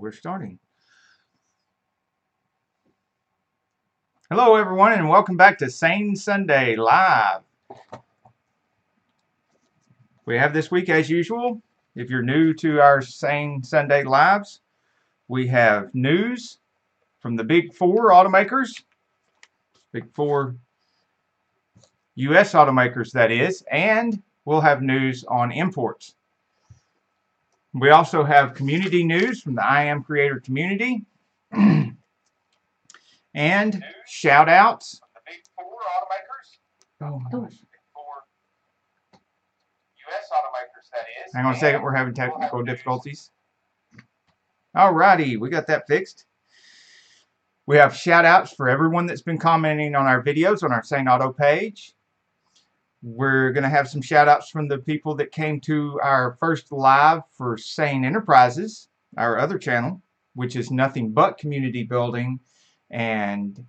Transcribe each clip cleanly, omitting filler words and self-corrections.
we're starting. Hello, everyone, and welcome back to Sane Sunday Live. We have this week, as usual, if you're new to our Sane Sunday Lives, we have news from the Big Four automakers, Big Four U.S. automakers, that is, and we'll have news on imports. We also have community news from the I Am Creator community. And shout outs. The Big Four automakers. Oh my gosh. Big Four U.S. automakers, that is. Hang on a second, we're having technical difficulties. Alrighty, we got that fixed. We have shout outs for everyone that's been commenting on our videos on our Saneauto page. We're going to have some shout outs from the people that came to our first live for Sane Enterprises, our other channel, which is nothing but community building and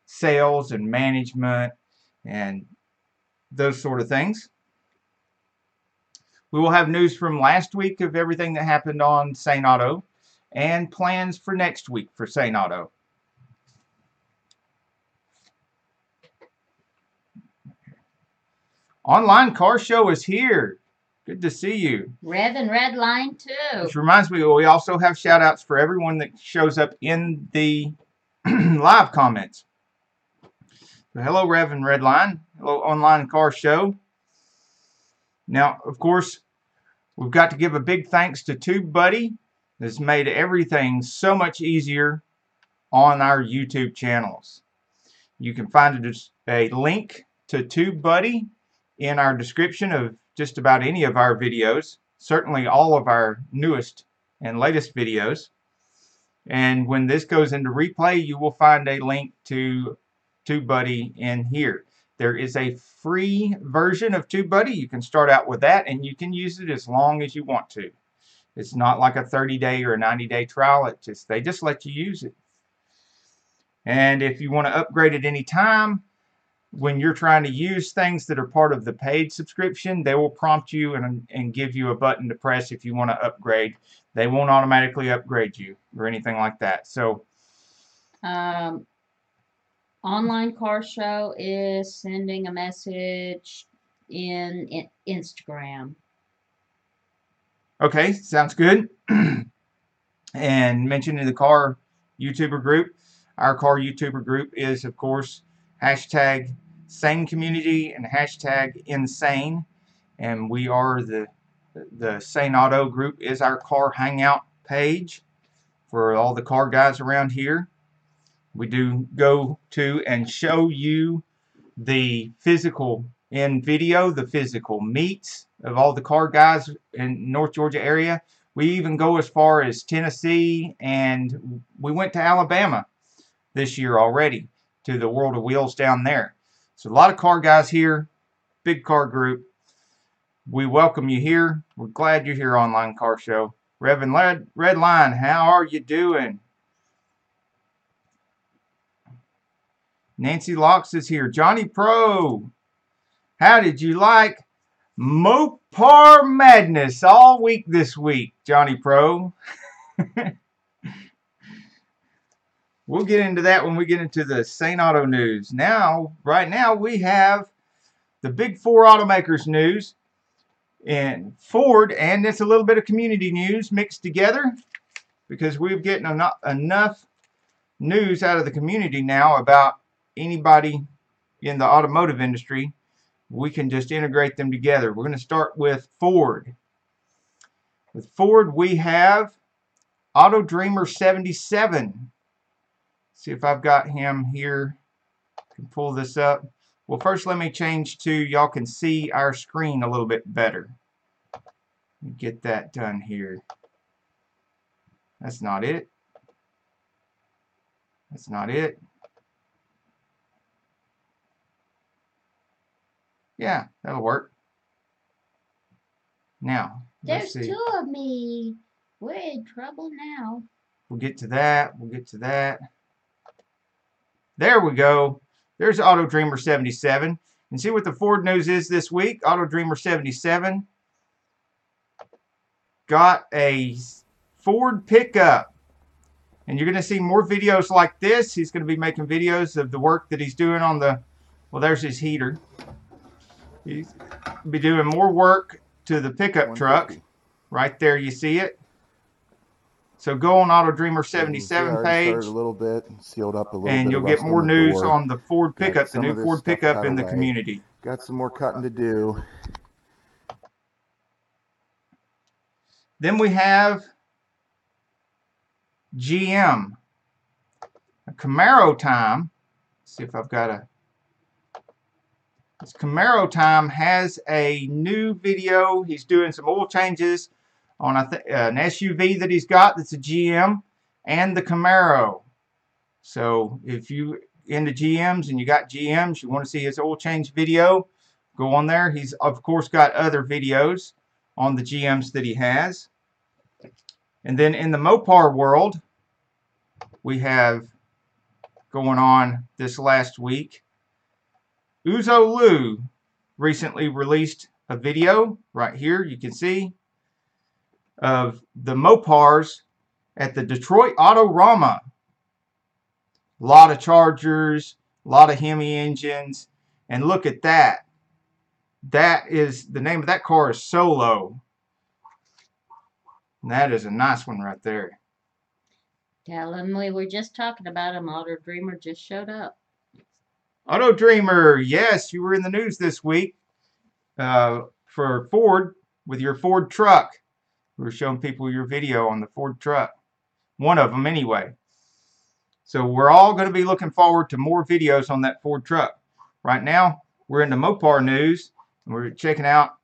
sales and management and those sort of things. We will have news from last week of everything that happened on Saneauto and plans for next week for Saneauto. Online Car Show is here. Good to see you. Rev and Redline too. Which reminds me, we also have shout outs for everyone that shows up in the live comments. So hello, Rev and Redline. Hello, Online Car Show. Now, of course, we've got to give a big thanks to TubeBuddy. That's made everything so much easier on our YouTube channels. You can find a link to TubeBuddy in our description of just about any of our videos, certainly all of our newest and latest videos. And when this goes into replay, you will find a link to TubeBuddy in here. There is a free version of TubeBuddy. You can start out with that, and you can use it as long as you want to. It's not like a 30-day or a 90-day trial. They just let you use it. And if you want to upgrade at any time, when you're trying to use things that are part of the paid subscription, they will prompt you and give you a button to press if you want to upgrade. They won't automatically upgrade you or anything like that. So, Online Car Show is sending a message in Instagram. Okay, sounds good. And mentioning the car YouTuber group, our car YouTuber group is, of course, hashtag sanecommunity and hashtag insane. And we are the Saneauto group is our car hangout page for all the car guys around here. We do go to and show you the physical in video, the physical meets of all the car guys in North Georgia area. We even go as far as Tennessee, and we went to Alabama this year already to the World of Wheels down there. So a lot of car guys here, big car group. We welcome you here. We're glad you're here, Online Car Show. Reverend Redline, how are you doing? Nancy Locks is here. Johnny Pro, how did you like Mopar Madness all week this week, Johnny Pro? We'll get into that when we get into the Saneauto news. Right now, we have the Big Four automakers news and Ford, and it's a little bit of community news mixed together because we're getting enough news out of the community now about anybody in the automotive industry. We can just integrate them together. We're going to start with Ford. With Ford, we have Auto Dreamer 77. See if I've got him here. I can pull this up. Well, first let me change to y'all can see our screen a little bit better. Let me get that done here. That's not it. That's not it. Yeah, that'll work. Now, let's see. There's two of me. We're in trouble now. We'll get to that. We'll get to that. There we go. There's Auto Dreamer 77. And see what the Ford news is this week. Auto Dreamer 77 got a Ford pickup. And you're going to see more videos like this. He's going to be making videos of the work that he's doing on the, well, there's his heater. He's be doing more work to the pickup truck. Right there, you see it. So go on Auto Dreamer 77 page. Started a little bit, sealed up a little and bit you'll get more news on the Ford pickup, the new Ford pickup in the community. Got some more cutting to do. Then we have GM. A Camaro time. Let's see if I've got a... This Camaro time has a new video. He's doing some oil changes on an SUV that he's got that's a GM and the Camaro. So if you into GMs and you got GMs, you want to see his oil change video, go on there. He's of course got other videos on the GMs that he has. And then in the Mopar world, we have going on this last week, Uzo Lu recently released a video right here, you can see, of the Mopars at the Detroit Autorama. A lot of Chargers, a lot of Hemi engines, and look at that. That is, the name of that car is Solo. And that is a nice one right there. Tell him we were just talking about him. Auto Dreamer just showed up. Auto Dreamer, yes, you were in the news this week for Ford with your Ford truck. We were showing people your video on the Ford truck. One of them anyway. So we're all going to be looking forward to more videos on that Ford truck. Right now, we're in the Mopar news. And we're checking out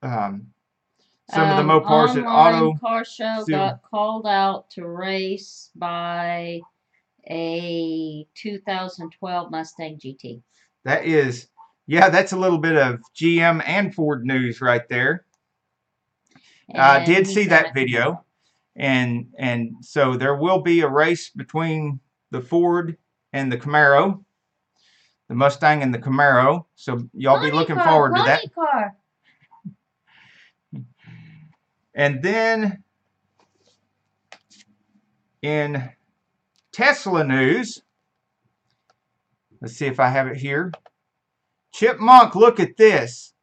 some of the Mopars at Auto. Car Show got called out to race by a 2012 Mustang GT. That is, yeah, that's a little bit of GM and Ford news right there. I did see that video. And so there will be a race between the Ford and the Camaro, the Mustang and the Camaro. So y'all be looking forward to that. Car. And then in Tesla news, let's see if I have it here. Chipmunk, look at this.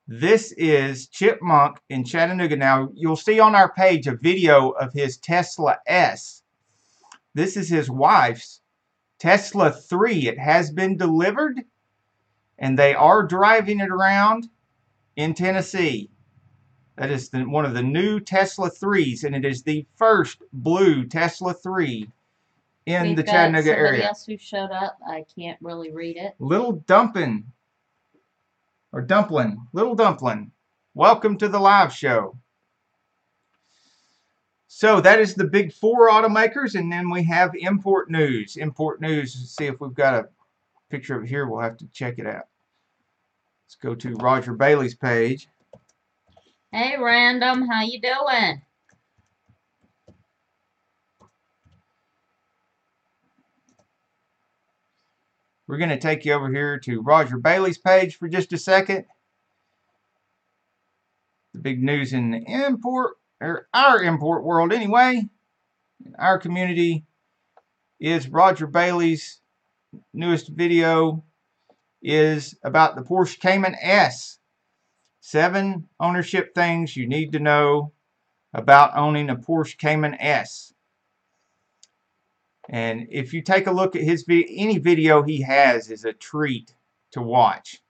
This is Chipmunk in Chattanooga. Now, you'll see on our page a video of his Tesla S. This is his wife's Tesla 3. It has been delivered, and they are driving it around in Tennessee. That is one of the new Tesla 3s, and it is the first blue Tesla 3 in the Chattanooga area. Somebody else who showed up. I can't really read it. Little Dumpling. Little Dumpling. Welcome to the live show. So that is the big four automakers, and then we have import news. Import news, see if we've got a picture of it here. We'll have to check it out. Let's go to Roger Bailey's page. Hey, Random, how you doing? We're going to take you over here to Roger Bailey's page for just a second. The big news in the import, or our import world anyway, in our community, is Roger Bailey's newest video is about the Porsche Cayman S. 7 ownership things you need to know about owning a Porsche Cayman S. And if you take a look at his video, any video he has is a treat to watch.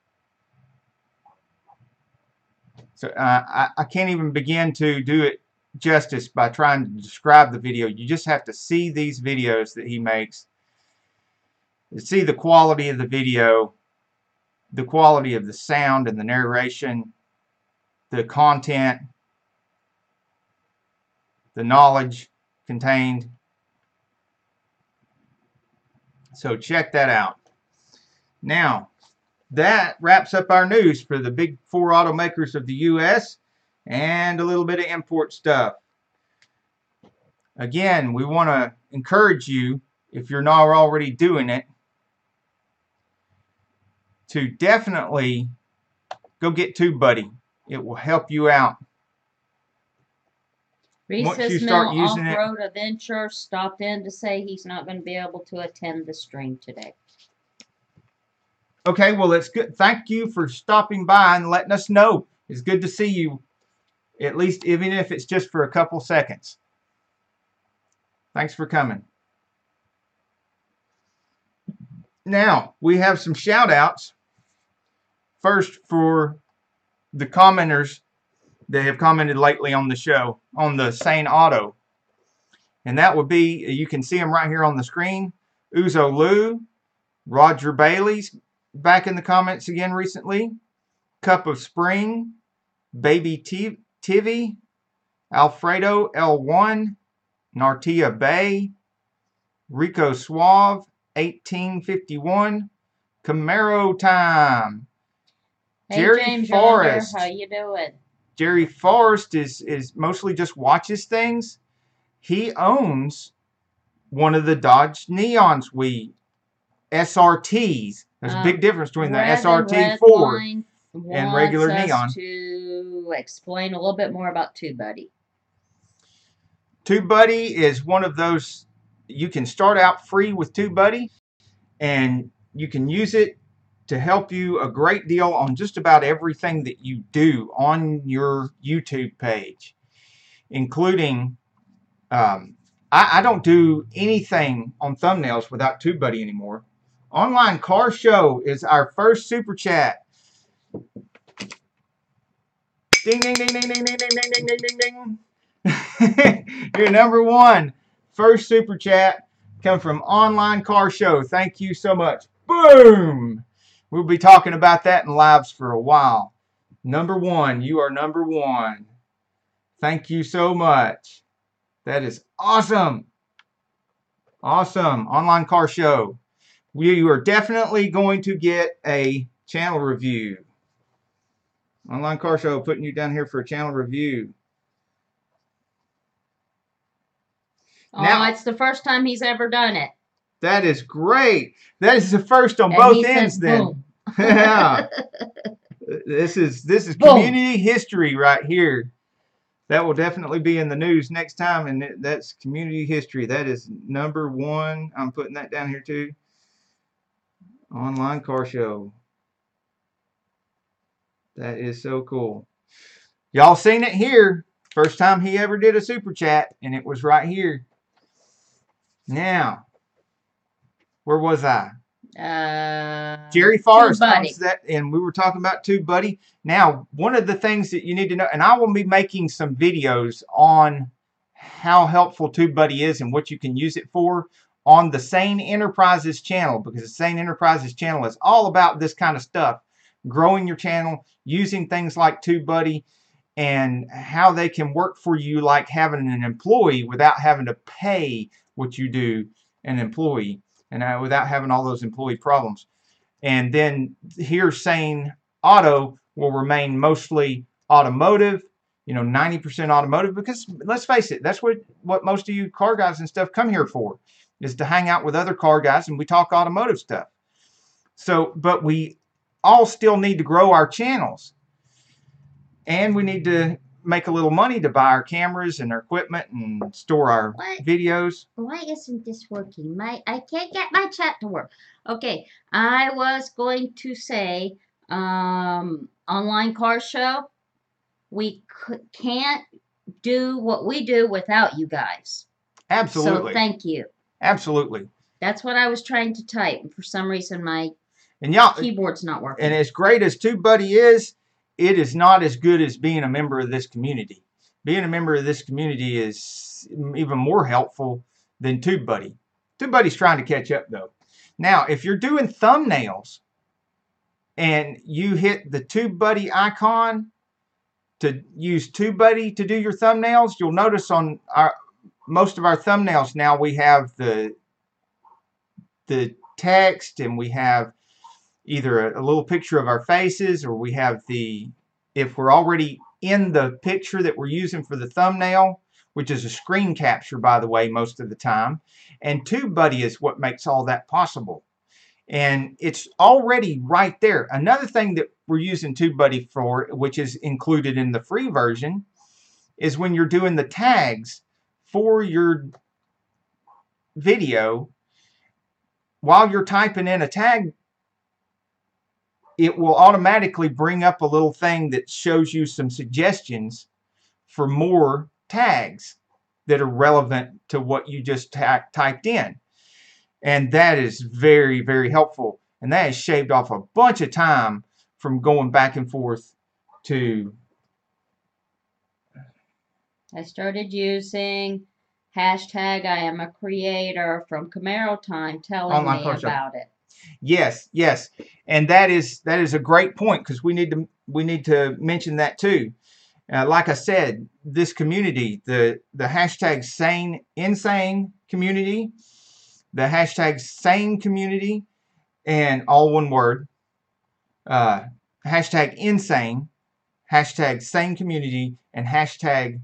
So I can't even begin to do it justice by trying to describe the video. You just have to see these videos that he makes. See the quality of the video, the quality of the sound and the narration, the content, the knowledge contained. So check that out. Now, that wraps up our news for the big four automakers of the U.S. and a little bit of import stuff. Again, we want to encourage you, if you're not already doing it, to definitely go get TubeBuddy. It will help you out. once you Reese's start Mill using it. Off-Road Adventure stopped in to say he's not going to be able to attend the stream today. Okay, well, it's good. Thank you for stopping by and letting us know. It's good to see you, at least even if it's just for a couple seconds. Thanks for coming. Now, we have some shout outs. First, for the commenters that have commented lately on the show, on the Saneauto. And that would be, you can see them right here on the screen. Uzo Lou, Roger Bailey's back in the comments again recently. Cup of Spring, Baby Tivy, Alfredo L1, Nartia Bay, Rico Suave, 1851, Camaro Time. Hey, Jerry James Forrest. Yonder, how you doing? Jerry Forrest is mostly just watches things. He owns one of the Dodge Neons SRTs. There's a big difference between the SRT 4 and regular Neon. To explain a little bit more about TubeBuddy. TubeBuddy is one of those, you can start out free with TubeBuddy, and you can use it to help you a great deal on just about everything that you do on your YouTube page, including, I don't do anything on thumbnails without TubeBuddy anymore. Online Car Show is our first super chat. Ding, ding, ding, ding, ding, ding, ding, ding, ding, ding, ding, ding. You're number one. First super chat come from Online Car Show. Thank you so much. Boom. We'll be talking about that in lives for a while. Number one. You are number one. Thank you so much. That is awesome. Awesome. Online Car Show. We are definitely going to get a channel review. Online Car Show, putting you down here for a channel review. Oh, Now, it's the first time he's ever done it. That is great. That is the first on And both he ends says, then. boom. Yeah. This is Boom. community history right here. That will definitely be in the news next time, and that's community history. That is number one. I'm putting that down here too. Online Car Show. That is so cool. Y'all seen it here. First time he ever did a super chat, and it was right here. Now, where was I? Jerry Forrest owns that, and we were talking about TubeBuddy. Now, one of the things that you need to know, and I will be making some videos on how helpful TubeBuddy is and what you can use it for on the Sane Enterprises channel, because the Sane Enterprises channel is all about this kind of stuff. Growing your channel, using things like TubeBuddy, and how they can work for you like having an employee without having to pay what you do an employee, and without having all those employee problems. And then here Saneauto will remain mostly automotive, 90% automotive, because let's face it, that's what most of you car guys and stuff come here for, is to hang out with other car guys and we talk automotive stuff. So, but we all still need to grow our channels, and we need to make a little money to buy our cameras and our equipment and store our videos. Why isn't this working? I can't get my chat to work. Okay, I was going to say, Online Car Show, we can't do what we do without you guys. Absolutely. So thank you. Absolutely. That's what I was trying to type. For some reason, my keyboard's not working. And as great as TubeBuddy is, it is not as good as being a member of this community. Being a member of this community is even more helpful than TubeBuddy. TubeBuddy's trying to catch up, though. Now, if you're doing thumbnails and you hit the TubeBuddy icon to use TubeBuddy to do your thumbnails, you'll notice on most of our thumbnails now we have the text, and we have either a little picture of our faces, or we have if we're already in the picture that we're using for the thumbnail, which is a screen capture, by the way, most of the time. And TubeBuddy is what makes all that possible. And it's already right there. Another thing that we're using TubeBuddy for, which is included in the free version, is when you're doing the tags for your video, while you're typing in a tag, it will automatically bring up a little thing that shows you some suggestions for more tags that are relevant to what you just typed in. And that is very, very helpful. And that has shaved off a bunch of time from going back and forth to... I started using hashtag I am a creator from Camaro Time telling Online me car show. about it. Yes, yes. And that is a great point, because we need to mention that too. Like I said, this community, the hashtag Sane Insane community, the hashtag Sane community, and all one word, hashtag Insane, hashtag Sane community, and hashtag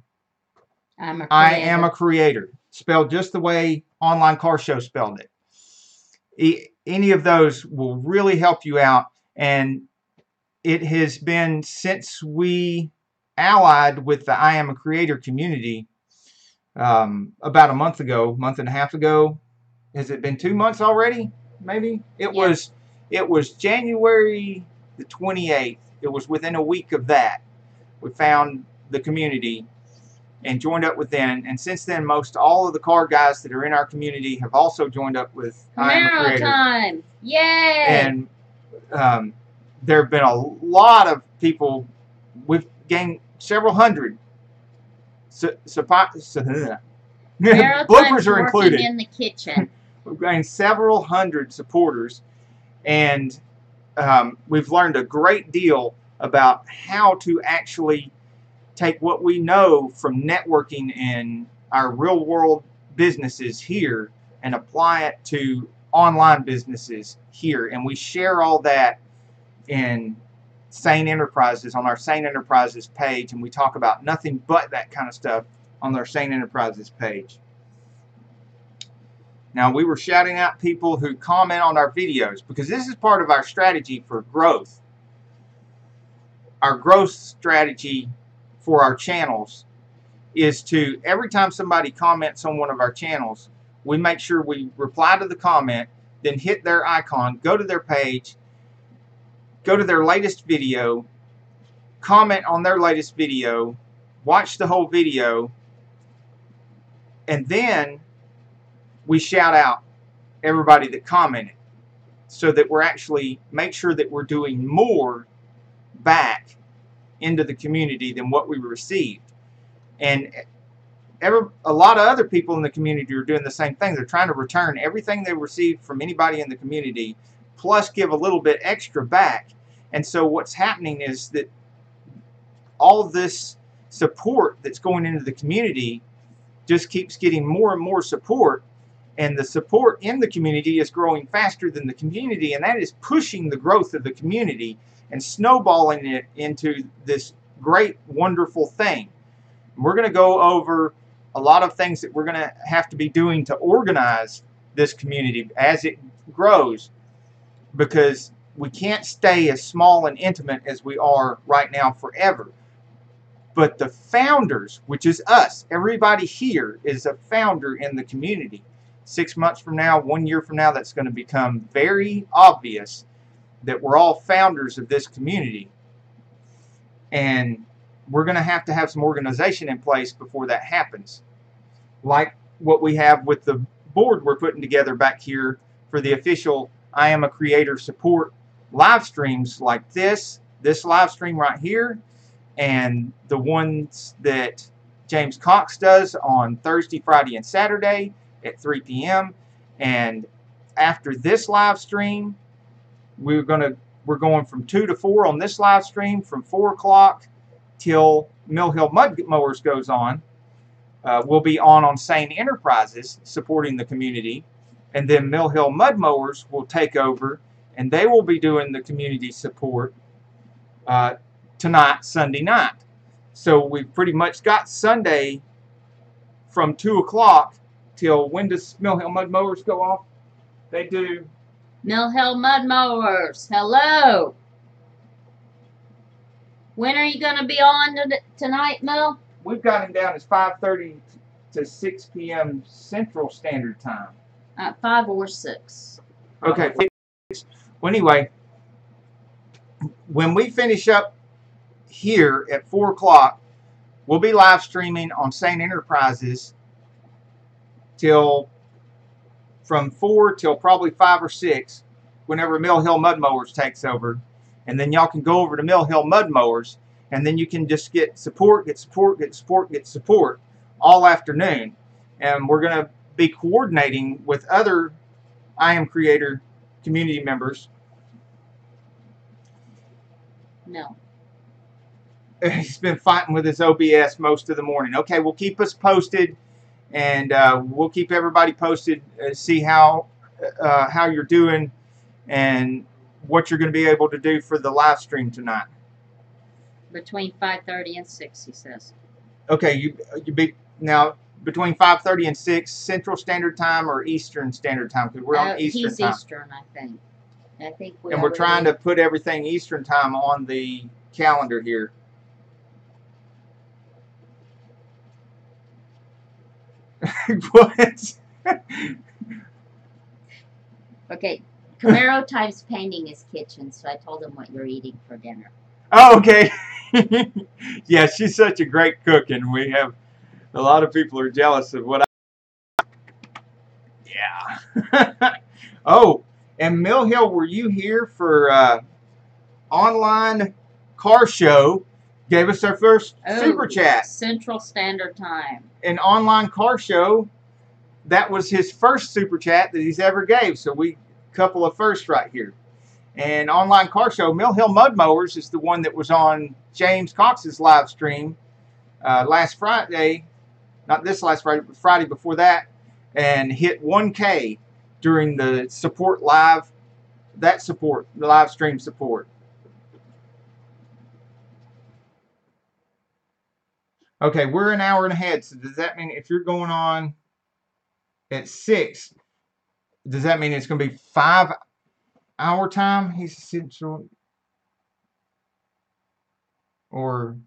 I am a creator, spelled just the way Online Car Show spelled it. Any of those will really help you out, and it has been since we allied with the I Am a Creator community about a month and a half ago. Has it been 2 months already? Maybe it was January the 28th. It was within a week of that we found the community and joined up with them, and since then most all of the car guys that are in our community have also joined up with I Am a Camaro Creator. Time! Yay! And there have been a lot of people. We've gained several hundred. Camaro Bloopers Time's are included. working in the kitchen. We've gained several hundred supporters, and we've learned a great deal about how to actually take what we know from networking in our real world businesses here and apply it to online businesses here. And we share all that in Sane Enterprises, on our Sane Enterprises page, and we talk about nothing but that kind of stuff on our Sane Enterprises page. Now, we were shouting out people who comment on our videos, because this is part of our strategy for growth. Our growth strategy for our channels is to, every time somebody comments on one of our channels, we make sure we reply to the comment, then hit their icon, go to their page, go to their latest video, comment on their latest video, watch the whole video, and then we shout out everybody that commented, so that we're actually make sure that we're doing more back into the community than what we received. And a lot of other people in the community are doing the same thing. They're trying to return everything they received from anybody in the community, plus give a little bit extra back. And so what's happening is that all this support that's going into the community just keeps getting more and more support, and the support in the community is growing faster than the community, and that is pushing the growth of the community and snowballing it into this great, wonderful thing. We're going to go over a lot of things that we're going to have to be doing to organize this community as it grows, because we can't stay as small and intimate as we are right now forever. But the founders, which is us, everybody here is a founder in the community. 6 months from now, 1 year from now, that's going to become very obvious that we're all founders of this community. And we're going to have some organization in place before that happens. Like what we have with the board we're putting together back here for the official I Am a Creator support live streams, like this live stream right here, and the ones that James Cox does on Thursday, Friday, and Saturday at 3 p.m. And after this live stream, we're going from 2 to 4 on this live stream, from 4 o'clock till Mill Hill Mud Mowers goes on. We'll be on Sane Enterprises supporting the community, and then Mill Hill Mud Mowers will take over, and they will be doing the community support tonight, Sunday night. So we've pretty much got Sunday from 2 o'clock till, when does Mill Hill Mud Mowers go off? They do. Mill Hill Mud Mowers, hello. When are you going to be on tonight, Mill? we've got him down as 5:30 to 6 p.m. Central Standard Time. 5 or 6. Okay. Well, anyway, when we finish up here at 4 o'clock, we'll be live streaming on Sane Enterprises till from 4 till probably 5 or 6, whenever Mill Hill Mud Mowers takes over. And then y'all can go over to Mill Hill Mud Mowers, and then you can just get support all afternoon. And we're going to be coordinating with other I Am Creator community members. No. He's been fighting with his OBS most of the morning. Okay, well, keep us posted, and we'll keep everybody posted. See how you're doing and what you're going to be able to do for the live stream tonight. Between 5:30 and 6, he says. Okay, you be now between 5:30 and 6 Central Standard Time or Eastern Standard Time, because we're on Eastern he's time. Eastern, I think. And we're trying to put everything Eastern Time on the calendar here. What? Okay, Camaro types painting his kitchen, so I told him what you're eating for dinner. Oh, okay. Yeah, she's such a great cook, and we have a lot of people are jealous of what I... Yeah. Oh, and Mill Hill, were you here for online car show? Gave us our first super chat. Central Standard Time. An online car show. That was his first super chat that he's ever gave. So we couple of firsts right here. And online car show, Mill Hill Mud Mowers is the one that was on James Cox's live stream last Friday. Not this last Friday, but Friday before that, and hit 1K during the support live. The live stream support. Okay, we're an hour and ahead. So does that mean if you're going on at 6, does that mean it's going to be 5-hour time? He's central, or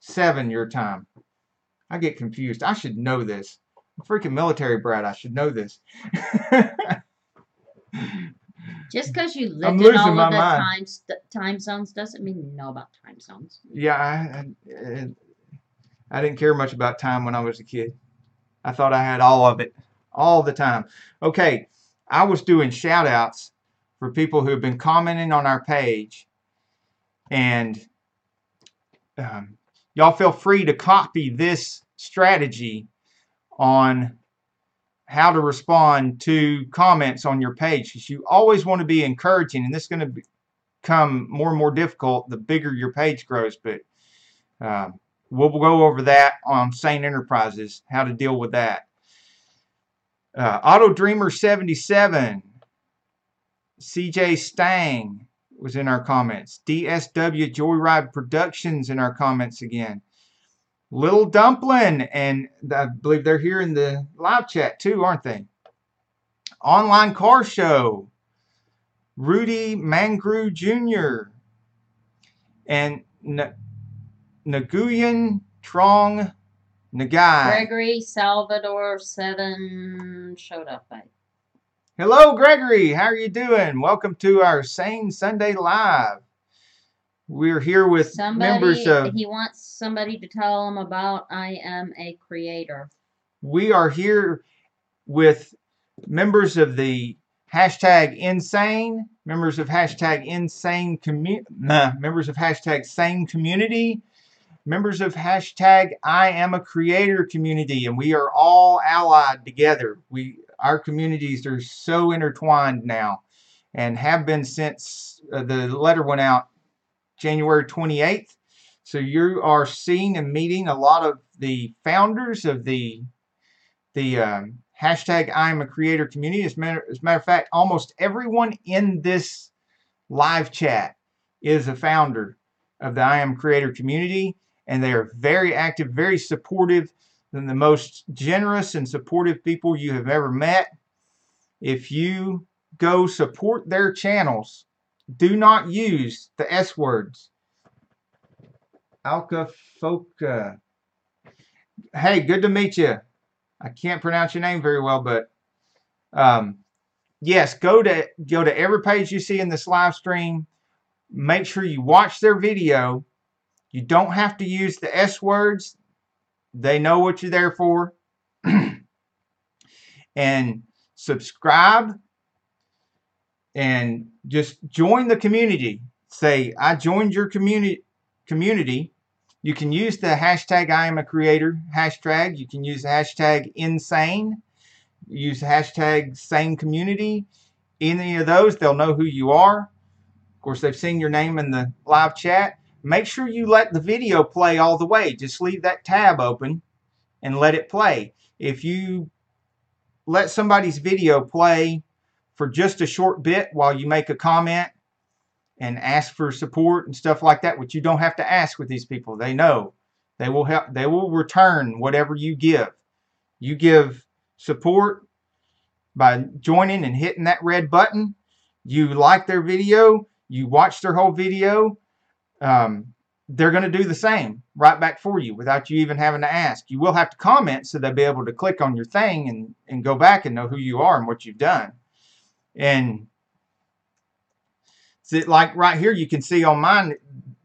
7 your time? I get confused. I should know this. I'm a freaking military brat. I should know this. Just because you lived in all of the time zones doesn't mean you know about time zones. Yeah, I didn't care much about time when I was a kid. I thought I had all of it, all the time. Okay, I was doing shout outs for people who have been commenting on our page. And y'all feel free to copy this strategy on how to respond to comments on your page, because you always want to be encouraging, and this is going to become more and more difficult the bigger your page grows. But we'll go over that on Sane Enterprises, how to deal with that. Auto Dreamer 77, CJ Stang was in our comments. DSW Joyride Productions in our comments again. Little Dumpling, and I believe they're here in the live chat too, aren't they? Online Car Show, Rudy Mangru Jr. and Nguyen Trong Nagai. Gregory Salvador 7 showed up. Hello, Gregory. How are you doing? Welcome to our Sane Sunday Live. We're here with members of... He wants somebody to tell him about I Am a Creator. We are here with members of the hashtag Insane, members of hashtag Insane Community, members of hashtag Sane Community, members of hashtag I Am a Creator community, and we are all allied together. Our communities are so intertwined now, and have been since the letter went out January 28th. So you are seeing and meeting a lot of the founders of the hashtag I Am a Creator community. As a matter of fact, almost everyone in this live chat is a founder of the I Am Creator community, and they are very active, very supportive, and the most generous and supportive people you have ever met. If you go support their channels, do not use the S words. Alka Foka. Hey, good to meet you. I can't pronounce your name very well, but yes, go to every page you see in this live stream. Make sure you watch their video. You don't have to use the S words. They know what you're there for. And subscribe and just join the community. Say, I joined your community. You can use the hashtag I am a creator hashtag. You can use the hashtag insane. Use the hashtag sane community. Any of those, they'll know who you are. Of course, they've seen your name in the live chat. Make sure you let the video play all the way. Just leave that tab open and let it play. If you let somebody's video play for just a short bit while you make a comment and ask for support and stuff like that, which you don't have to ask with these people. They know. They will help. They will return whatever you give. You give support by joining and hitting that red button. You like their video. You watch their whole video. They're going to do the same right back for you without you even having to ask. You will have to comment so they'll be able to click on your thing and go back and know who you are and what you've done. And like right here, you can see on mine,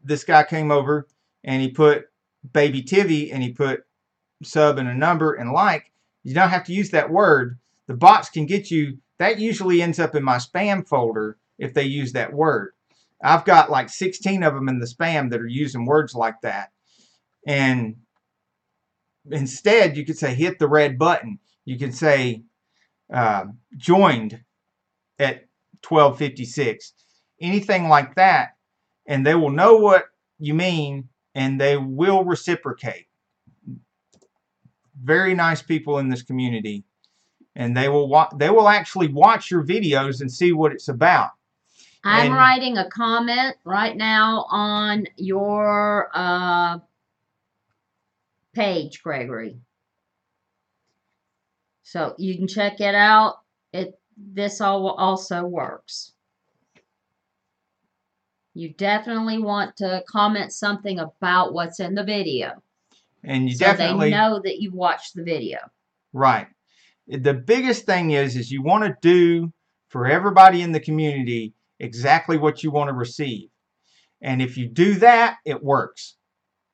this guy came over and he put baby Tivy and he put sub and a number and like. You don't have to use that word. The bots can get you. That usually ends up in my spam folder if they use that word. I've got like 16 of them in the spam that are using words like that. And instead, you could say hit the red button. You can say joined at 12:56. Anything like that, and they will know what you mean and they will reciprocate. Very nice people in this community, and they will actually watch your videos and see what it's about. I'm writing a comment right now on your page, Gregory. So you can check it out. This also works. You definitely want to comment something about what's in the video. And you so definitely they know that you watched the video. Right. The biggest thing is you want to do for everybody in the community exactly what you want to receive. And if you do that, it works.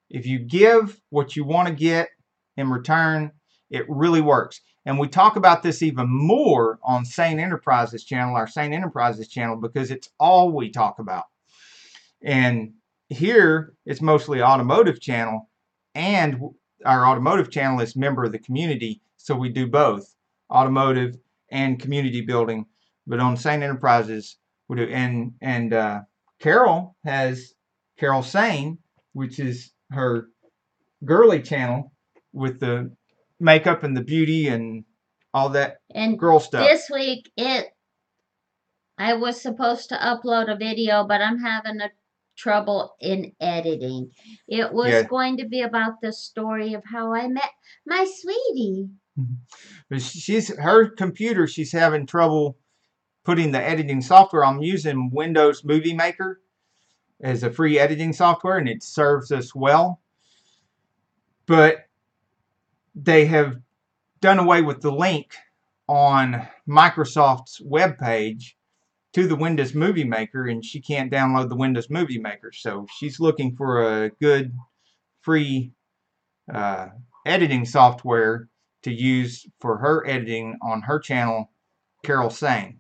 If you give what you want to get in return, it really works. And we talk about this even more on Sane Enterprises channel, our Sane Enterprises channel, because it's all we talk about. And here it's mostly automotive channel, and our automotive channel is member of the community, so we do both automotive and community building. But on Sane Enterprises, we do. And Carol has Carol Sane, which is her girly channel with the makeup and the beauty and all that and girl stuff. This week I was supposed to upload a video, but I'm having trouble in editing. It was going to be about the story of how I met my sweetie. But her computer, she's having trouble putting the editing software. I'm using Windows Movie Maker as a free editing software, and it serves us well. But they have done away with the link on Microsoft's webpage to the Windows Movie Maker, and she can't download the Windows Movie Maker. So she's looking for a good free editing software to use for her editing on her channel, Carol Sane.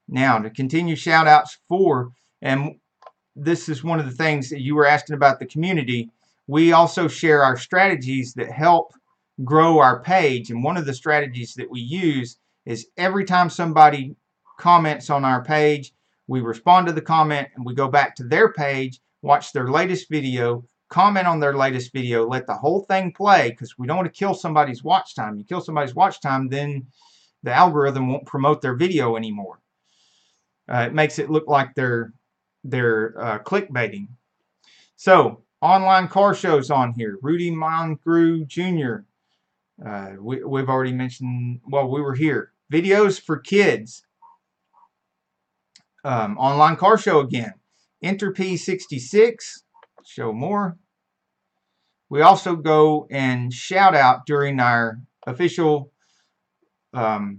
Now, to continue shout outs for, and this is one of the things that you were asking about the community, we also share our strategies that help grow our page. And one of the strategies that we use is every time somebody comments on our page, we respond to the comment and we go back to their page, watch their latest video, comment on their latest video, let the whole thing play, because we don't want to kill somebody's watch time. You kill somebody's watch time, then the algorithm won't promote their video anymore. It makes it look like they're clickbaiting. So, online car shows on here. Rudy Mongrue Jr. We've already mentioned, well, we were here. Videos for kids. Online car show again. Enter P66. Show more. We also go and shout out during our official hashtag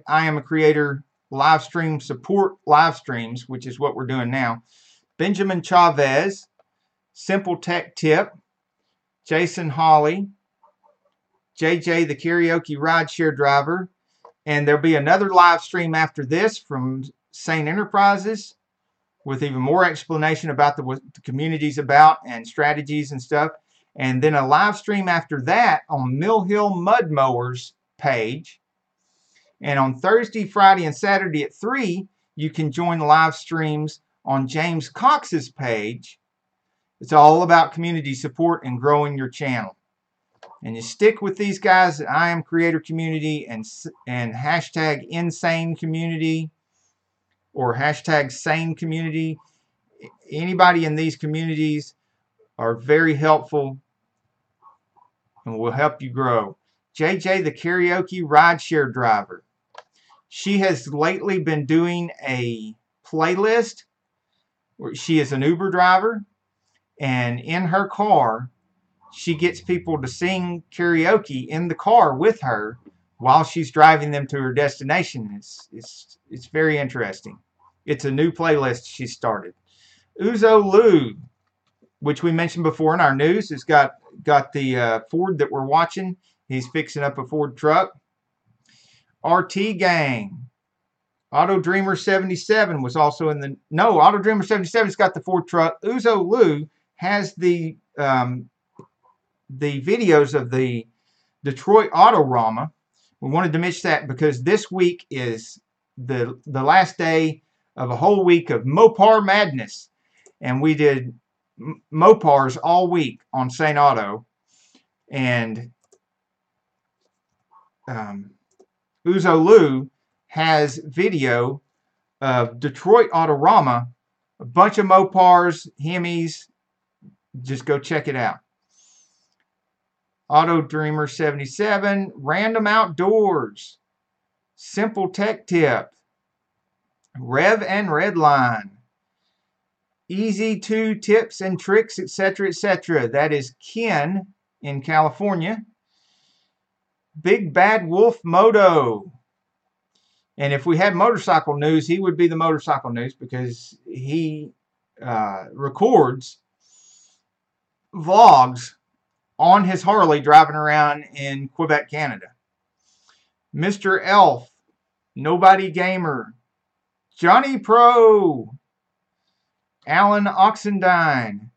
I am a creator live stream support live streams, which is what we're doing now. Benjamin Chavez, Simple Tech Tip, Jason Hawley, JJ the karaoke rideshare driver, and there'll be another live stream after this from Sane Enterprises with even more explanation about what the community's about and strategies and stuff. And then a live stream after that on Mill Hill Mud Mowers page. And on Thursday, Friday, and Saturday at 3, you can join live streams on James Cox's page. It's all about community support and growing your channel. And you stick with these guys at I Am Creator Community and hashtag Insane Community or hashtag Sane Community. Anybody in these communities are very helpful and will help you grow. JJ the karaoke rideshare driver. She has lately been doing a playlist where she is an Uber driver, and in her car she gets people to sing karaoke in the car with her while she's driving them to her destination. It's very interesting. It's a new playlist she started. Uzo Lou, which we mentioned before in our news, has got the Ford that we're watching. He's fixing up a Ford truck. RT Gang. Auto Dreamer 77 was also in the... No, Auto Dreamer 77's got the Ford truck. Uzo Lou has the videos of the Detroit Autorama. We wanted to mention that because this week is the last day of a whole week of Mopar Madness. And we did Mopars all week on Saneauto. And Uzo Lou has video of Detroit Autorama, a bunch of Mopars, Hemis. Just go check it out. Auto Dreamer 77, Random Outdoors, Simple Tech Tip, Rev and Redline, Easy 2 Tips and Tricks, etc., etc. That is Ken in California. Big Bad Wolf Moto. And if we had motorcycle news, he would be the motorcycle news because he records vlogs on his Harley driving around in Quebec, Canada. Mr. Elf, Nobody Gamer, Johnny Pro, Alan Oxendine,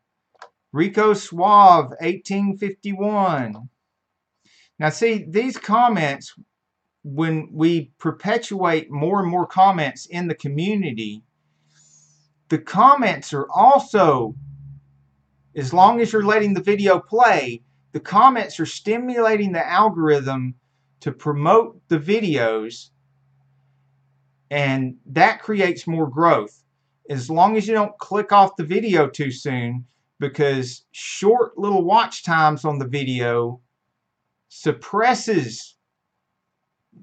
Rico Suave 1851. Now see, these comments, when we perpetuate more and more comments in the community, the comments are also, as long as you're letting the video play, the comments are stimulating the algorithm to promote the videos, and that creates more growth. As long as you don't click off the video too soon, because short little watch times on the video suppresses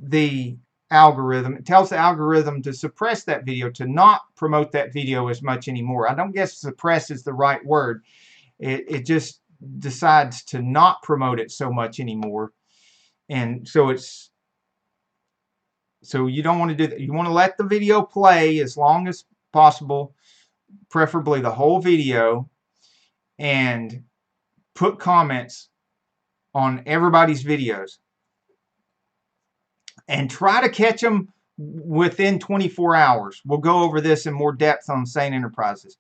the algorithm. It tells the algorithm to suppress that video, to not promote that video as much anymore. I don't guess suppress is the right word. It just decides to not promote it so much anymore. And so you don't want to do that. You want to let the video play as long as possible, preferably the whole video, and put comments on everybody's videos. And try to catch them within 24 hours. We'll go over this in more depth on Sane Enterprises.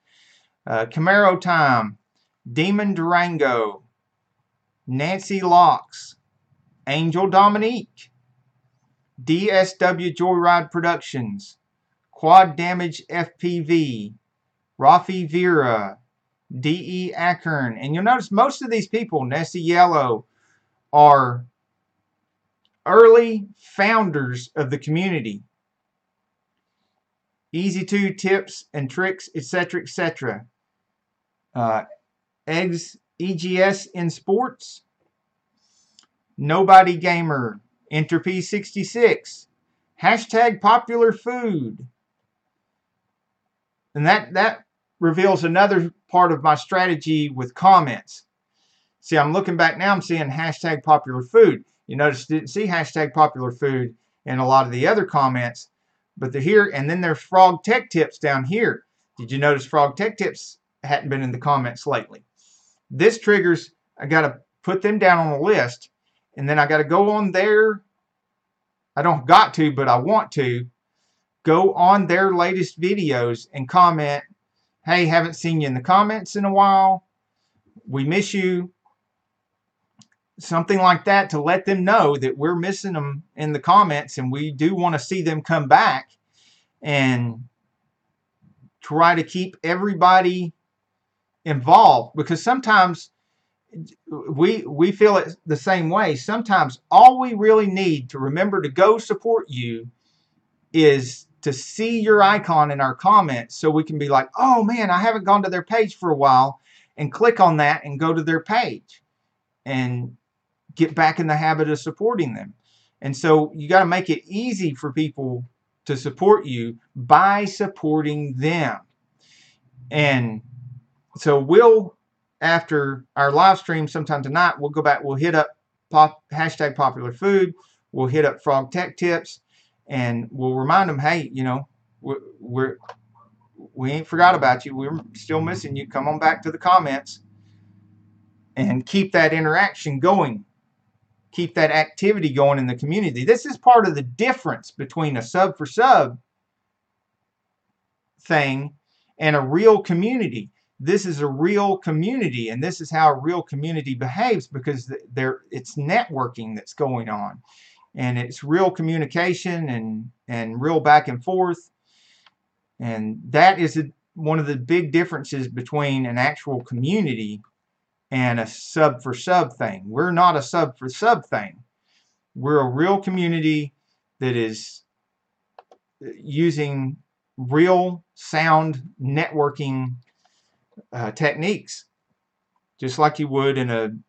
Camaro Time, Demon Durango, Nancy Locks, Angel Dominique, DSW Joyride Productions, Quad Damage FPV, Rafi Vera, D.E. Ackern. And you'll notice most of these people, Nessie Yellow, are early founders of the community. Easy 2 Tips and Tricks, etc., etc. EGS in Sports, Nobody Gamer, Enter P66, hashtag Popular Food. And that reveals another part of my strategy with comments. See, I'm looking back now, I'm seeing hashtag popular food. You notice didn't see hashtag popular food in a lot of the other comments, but they're here. And then there's Frog Tech Tips down here. Did you notice Frog Tech Tips hadn't been in the comments lately? This triggers, I got to put them down on the list, and then I got to go on there. I don't got to, but I want to go on their latest videos and comment, hey, haven't seen you in the comments in a while. We miss you. Something like that to let them know that we're missing them in the comments and we do want to see them come back, and try to keep everybody involved, because sometimes we feel it the same way. Sometimes all we really need to remember to go support you is to see your icon in our comments, so we can be like, oh man, I haven't gone to their page for a while, and click on that and go to their page and get back in the habit of supporting them. And so you got to make it easy for people to support you by supporting them. And so we'll, after our live stream sometime tonight, we'll go back, we'll hit up hashtag popular food, we'll hit up Frog Tech Tips, and we'll remind them, hey, you know, we ain't forgot about you. We're still missing you. Come on back to the comments and keep that interaction going. Keep that activity going in the community. This is part of the difference between a sub for sub thing and a real community. This is a real community, and this is how a real community behaves, because it's networking that's going on, and it's real communication and real back and forth. And that is one of the big differences between an actual community and a sub for sub thing. We're not a sub for sub thing. We're a real community that is using real sound networking techniques, just like you would in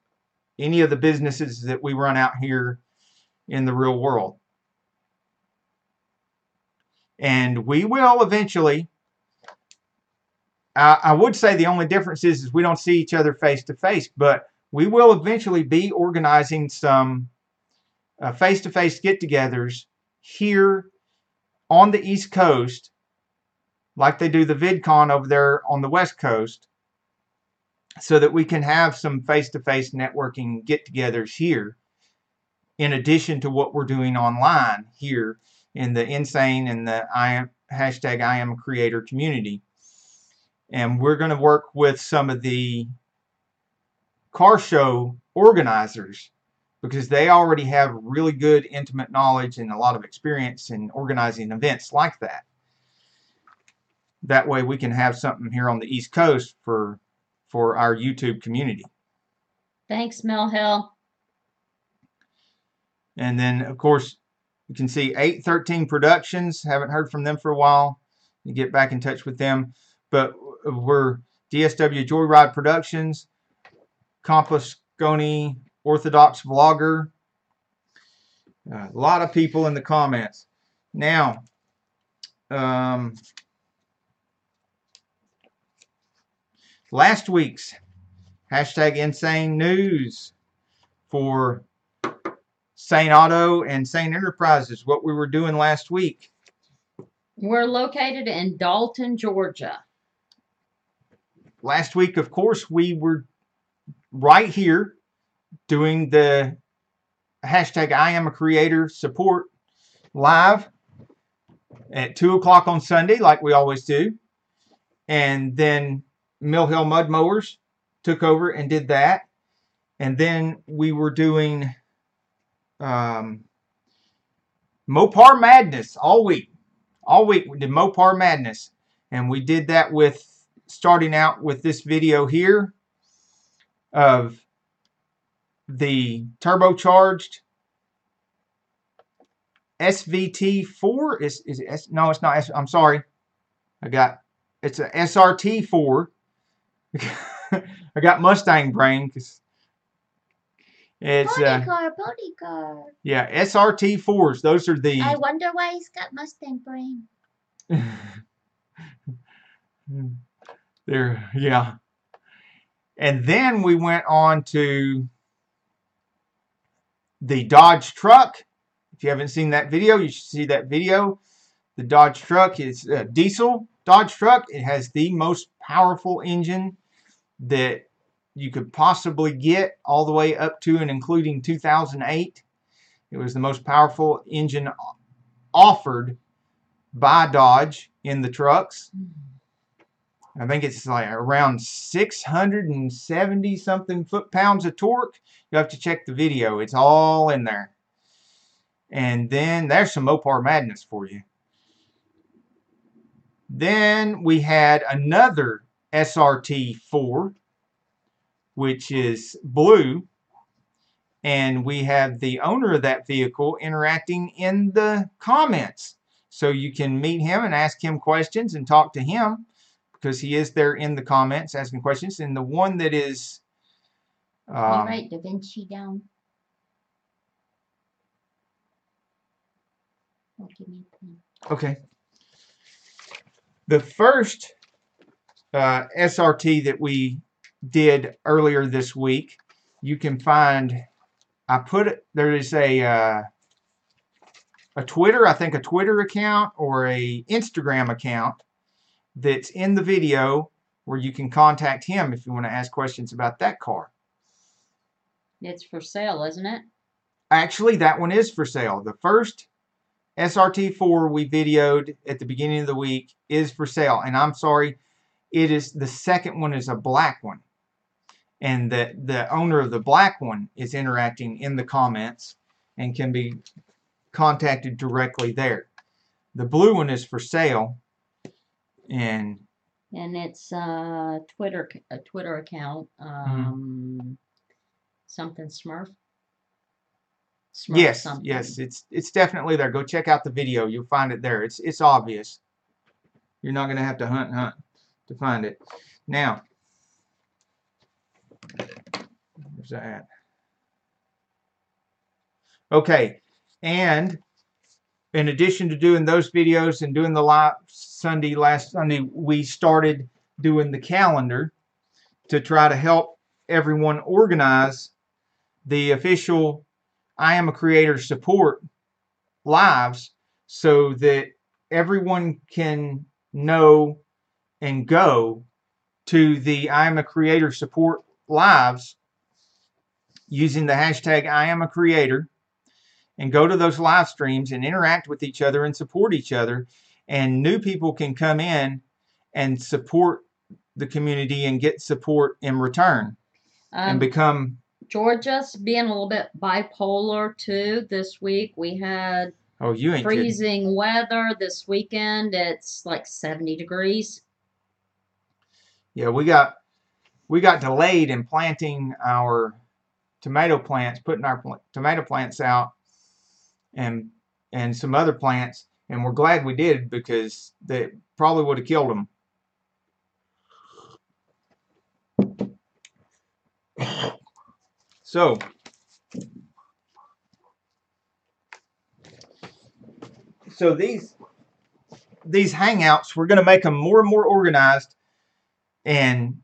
any of the businesses that we run out here in the real world. And we will eventually, I would say the only difference is we don't see each other face to face, but we will eventually be organizing some face-to-face get-togethers here on the East Coast, like they do the VidCon over there on the West Coast, so that we can have some face-to-face networking get-togethers here, in addition to what we're doing online here in the Insane and the hashtag I am a creator community. And we're going to work with some of the car show organizers, because they already have really good intimate knowledge and a lot of experience in organizing events like that. That way we can have something here on the East Coast for our YouTube community. Thanks, Mill Hill. And then, of course, you can see 813 Productions. Haven't heard from them for a while. You get back in touch with them. But we're DSW Joyride Productions, Compasconi Orthodox Vlogger. A lot of people in the comments. Now, last week's hashtag Insane News for Saneauto and Sane Enterprises, what we were doing last week. We're located in Dalton, Georgia. Last week, of course, we were right here doing the hashtag I am a creator support live at 2 o'clock on Sunday, like we always do. And then Mill Hill Mud Mowers took over and did that. And then we were doing Mopar Madness all week. All week we did Mopar Madness. And we did that with, starting out with this video here of the turbocharged SVT4. Is it no, it's not. I'm sorry. It's a SRT4. I got Mustang brain because it's Pony car. yeah, SRT4s. Those are the. I wonder why he's got Mustang brain. They're, yeah. And then we went on to the Dodge truck. If you haven't seen that video, you should see that video. The Dodge truck is a diesel Dodge truck. It has the most powerful engine that you could possibly get, all the way up to and including 2008. It was the most powerful engine offered by Dodge in the trucks. I think it's like around 670 something foot-pounds of torque. You have to check the video. It's all in there. And then there's some Mopar madness for you. Then we had another SRT4, which is blue. And we have the owner of that vehicle interacting in the comments. So you can meet him and ask him questions and talk to him, because he is there in the comments asking questions. And the one that is... you write Da Vinci down. Oh, give me a pen. Okay. The first SRT that we did earlier this week, you can find... there is a Twitter, I think a Twitter account or a Instagram account that's in the video where you can contact him if you want to ask questions about that car. It's for sale, isn't it? Actually, that one is for sale. The first SRT4 we videoed at the beginning of the week is for sale. And I'm sorry, the second one is a black one. And the owner of the black one is interacting in the comments and can be contacted directly there. The blue one is for sale, and it's a Twitter account. Something Smurf. Yes, something. yes, it's definitely there. Go check out the video. You'll find it there. It's obvious. You're not going to have to hunt to find it. Now, where's that at? Okay, and in addition to doing those videos and doing the live last Sunday, we started doing the calendar to try to help everyone organize the official I Am a Creator support lives, so that everyone can know and go to the I Am a Creator support lives using the hashtag I Am a Creator, and go to those live streams and interact with each other and support each other. And new people can come in and support the community and get support in return and become... Georgia's being a little bit bipolar too this week. We had freezing weather this weekend. It's like 70 degrees. Yeah, we got delayed in planting our tomato plants, putting our tomato plants out, and some other plants, and we're glad we did, because they probably would have killed them. So these hangouts, we're going to make them more and more organized and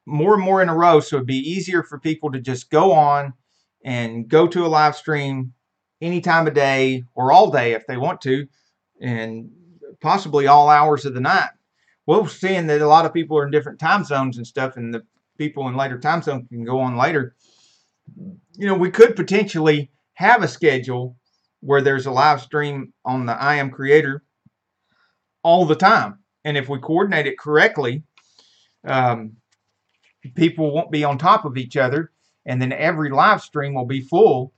more in a row, so it'd be easier for people to just go on and go to a live stream any time of day or all day if they want to, and possibly all hours of the night. We're seeing that a lot of people are in different time zones and stuff, and the people in later time zones can go on later. You know, we could potentially have a schedule where there's a live stream on the I Am Creator all the time, and if we coordinate it correctly, people won't be on top of each other, and then every live stream will be full.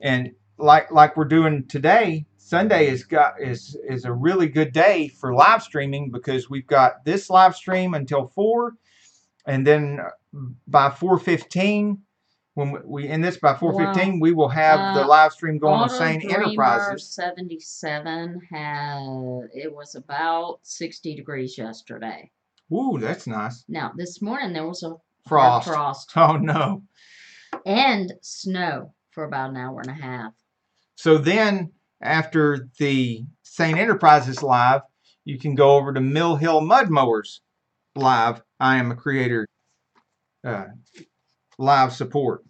And like we're doing today, Sunday is a really good day for live streaming, because we've got this live stream until 4, and then by 4:15, when we end this by 4:15, we will have the live stream going on Sane Enterprises. 77 it was about 60 degrees yesterday. Ooh, that's nice. Now this morning there was a frost. Oh no. And snow for about an hour and a half. So then, after the Sane Enterprises live, you can go over to Mill Hill Mud Mowers live I Am a Creator live support.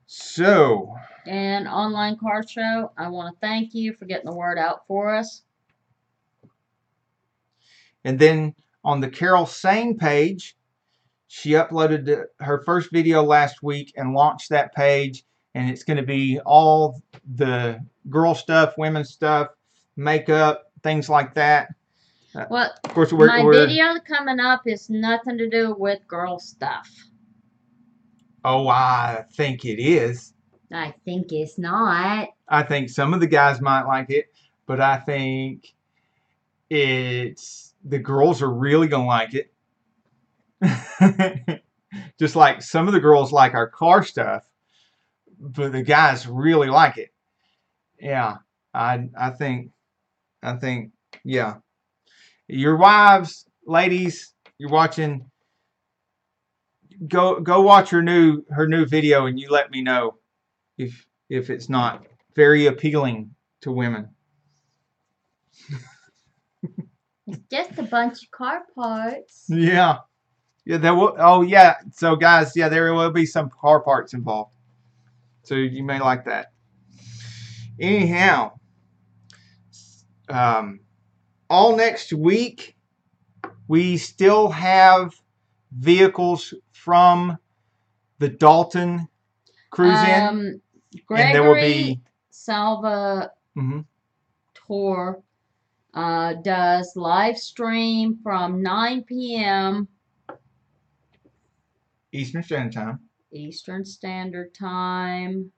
So, And Online Car Show, I want to thank you for getting the word out for us. and then on the Carol Sane page, she uploaded her first video last week and launched that page, and it's going to be all the girl stuff, women's stuff, makeup, things like that. Well, of course, my video coming up is nothing to do with girl stuff. Oh, I think it is. I think it's not. I think some of the guys might like it, but I think the girls are really gonna like it. Just like some of the girls like our car stuff, but the guys really like it. Yeah, I think yeah. Your wives, ladies, you're watching. Go watch her new video, and you let me know if it's not very appealing to women. It's just a bunch of car parts. Yeah. Yeah, there will. Oh, yeah. So, guys, yeah, there will be some car parts involved. So you may like that. Anyhow, all next week, we still have vehicles from the Dalton cruise-in. Gregory and there will be Salvatore does live stream from 9 p.m. Eastern Standard Time,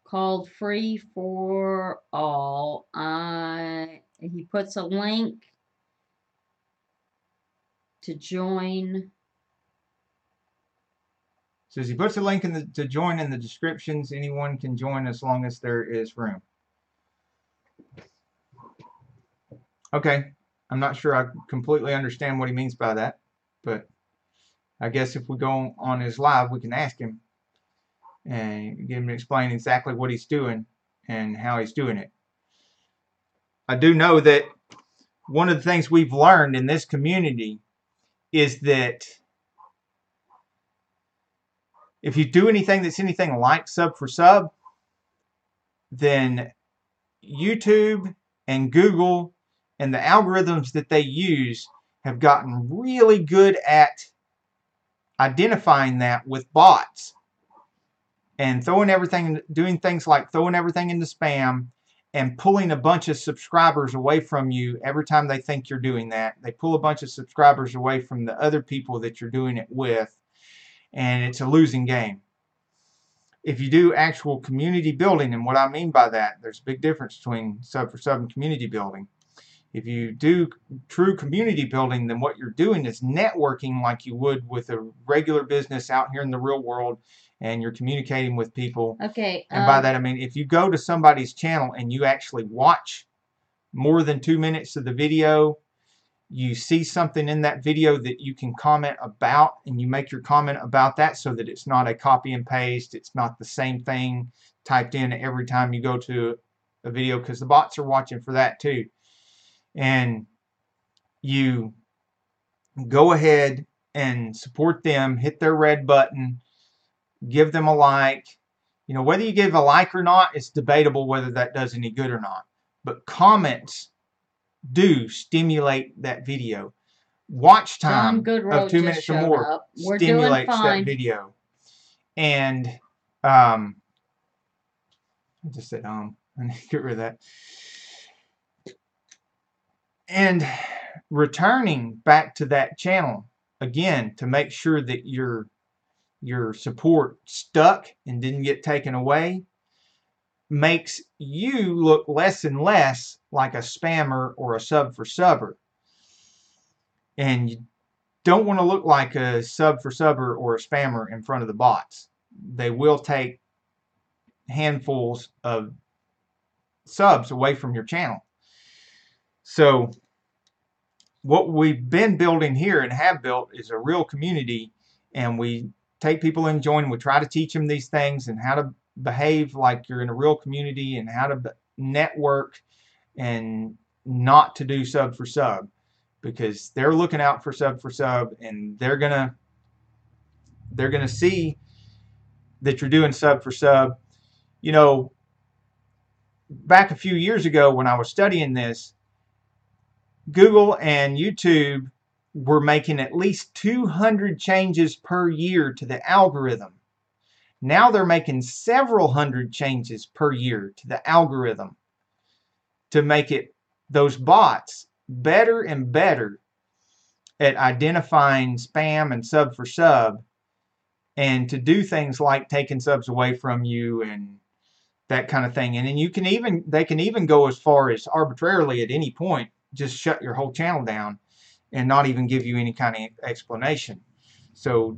called Free for All. He puts a link to join. Says he puts a link to join in the descriptions. Anyone can join as long as there is room. Okay, I'm not sure I completely understand what he means by that, but I guess if we go on his live, we can ask him and get him to explain exactly what he's doing and how he's doing it. I do know that one of the things we've learned in this community is that if you do anything that's anything like sub for sub, then YouTube and Google and the algorithms that they use have gotten really good at identifying that with bots and doing things like throwing everything into spam and pulling a bunch of subscribers away from you every time they think you're doing that. They pull a bunch of subscribers away from the other people that you're doing it with, and it's a losing game. If you do actual community building, and what I mean by that, there's a big difference between sub for sub and community building. If you do true community building, then what you're doing is networking like you would with a regular business out here in the real world, and you're communicating with people. Okay. And by that I mean if you go to somebody's channel and you actually watch more than 2 minutes of the video, you see something in that video that you can comment about, and you make your comment about that so that it's not a copy and paste. It's not the same thing typed in every time you go to a video, because the bots are watching for that too. And you go ahead and support them, hit their red button, give them a like. You know, whether you give a like or not, it's debatable whether that does any good or not. But comments do stimulate that video. Watch time of 2 minutes or more stimulates that video. And I just said I need to get rid of that. And returning back to that channel again to make sure that your support stuck and didn't get taken away makes you look less and less like a spammer or a sub for subber. And you don't want to look like a sub for subber or a spammer in front of the bots. They will take handfuls of subs away from your channel. So what we've been building here and have built is a real community, and we take people and join. We try to teach them these things and how to behave like you're in a real community, and how to network and not to do sub for sub. because they're looking out for sub, and they're gonna see that you're doing sub for sub. You know, back a few years ago when I was studying this, Google and YouTube were making at least 200 changes per year to the algorithm. Now they're making several hundred changes per year to the algorithm to make it, those bots, better and better at identifying spam and sub for sub, and to do things like taking subs away from you and that kind of thing. And then they can even go as far as arbitrarily at any point just shut your whole channel down and not even give you any kind of explanation. So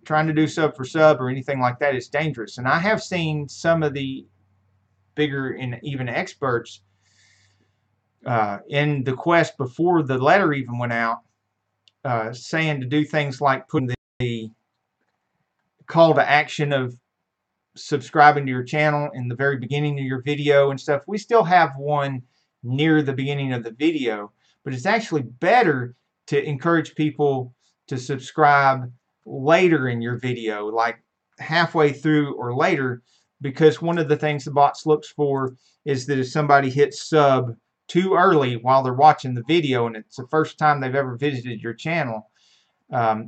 trying to do sub for sub or anything like that is dangerous. And I have seen some of the bigger and even experts in the quest before the letter even went out, saying to do things like putting the call to action of subscribing to your channel in the very beginning of your video and stuff. We still have one near the beginning of the video, but it's actually better to encourage people to subscribe later in your video, like halfway through or later, because one of the things the bots looks for is that if somebody hits sub too early while they're watching the video and it's the first time they've ever visited your channel,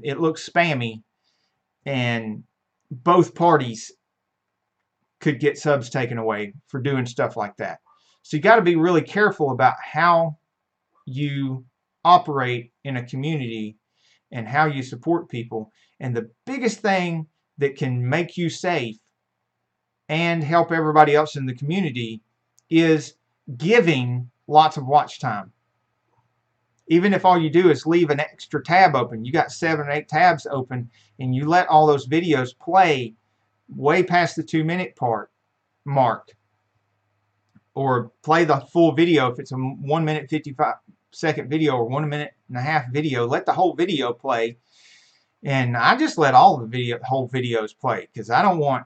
it looks spammy, and both parties could get subs taken away for doing stuff like that. So you got to be really careful about how you operate in a community and how you support people. And the biggest thing that can make you safe and help everybody else in the community is giving lots of watch time. Even if all you do is leave an extra tab open, you got 7 or 8 tabs open, and you let all those videos play way past the 2-minute mark, or play the full video if it's a 1 minute 55-second video or 1.5 minute video. Let the whole video play, and I just let all the whole videos play, because I don't want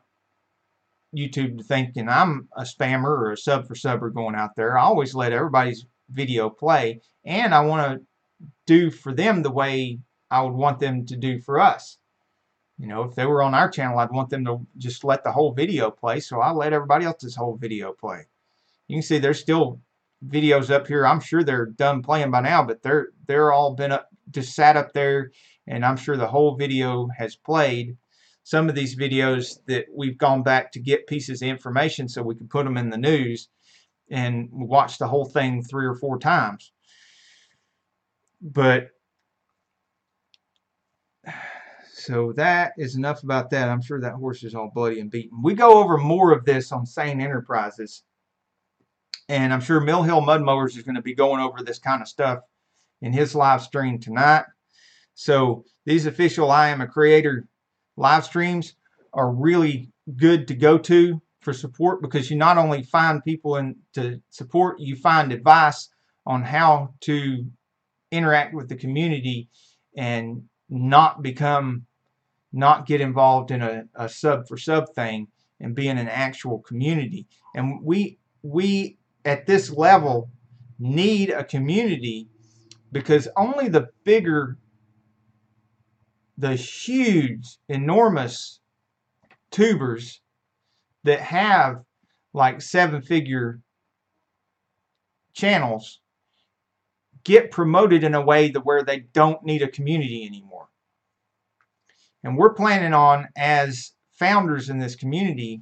YouTube to thinking I'm a spammer or a sub for subber going out there. I always let everybody's video play, and I want to do for them the way I would want them to do for us. You know, if they were on our channel, I'd want them to just let the whole video play, so I let everybody else's whole video play. You can see there's still videos up here. I'm sure they're done playing by now, but they're all been up, just sat up there, and I'm sure the whole video has played. Some of these videos that we've gone back to get pieces of information so we can put them in the news, and watch the whole thing 3 or 4 times. But so that is enough about that. I'm sure that horse is all bloody and beaten. We go over more of this on Sane Enterprises, and I'm sure Mill Hill Mud Mowers is going to be going over this kind of stuff in his live stream tonight. So these official I Am a Creator live streams are really good to go to for support, because you not only find people to support, you find advice on how to interact with the community and not get involved in a sub for sub thing, and be in an actual community. And we at this level need a community, because only the huge, enormous tubers that have like 7-figure channels get promoted in a way where they don't need a community anymore. And we're planning on, as founders in this community,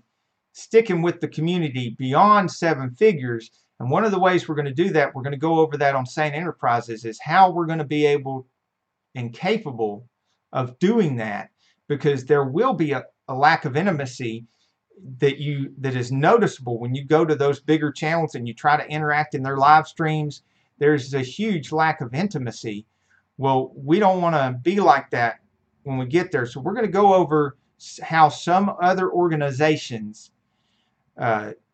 sticking with the community beyond 7 figures. And one of the ways we're going to do that, we're going to go over that on Sane Enterprises, is how we're going to be able and capable of doing that, because there will be a lack of intimacy that is noticeable when you go to those bigger channels and you try to interact in their live streams. There's a huge lack of intimacy. Well, we don't want to be like that when we get there. So we're going to go over how some other organizations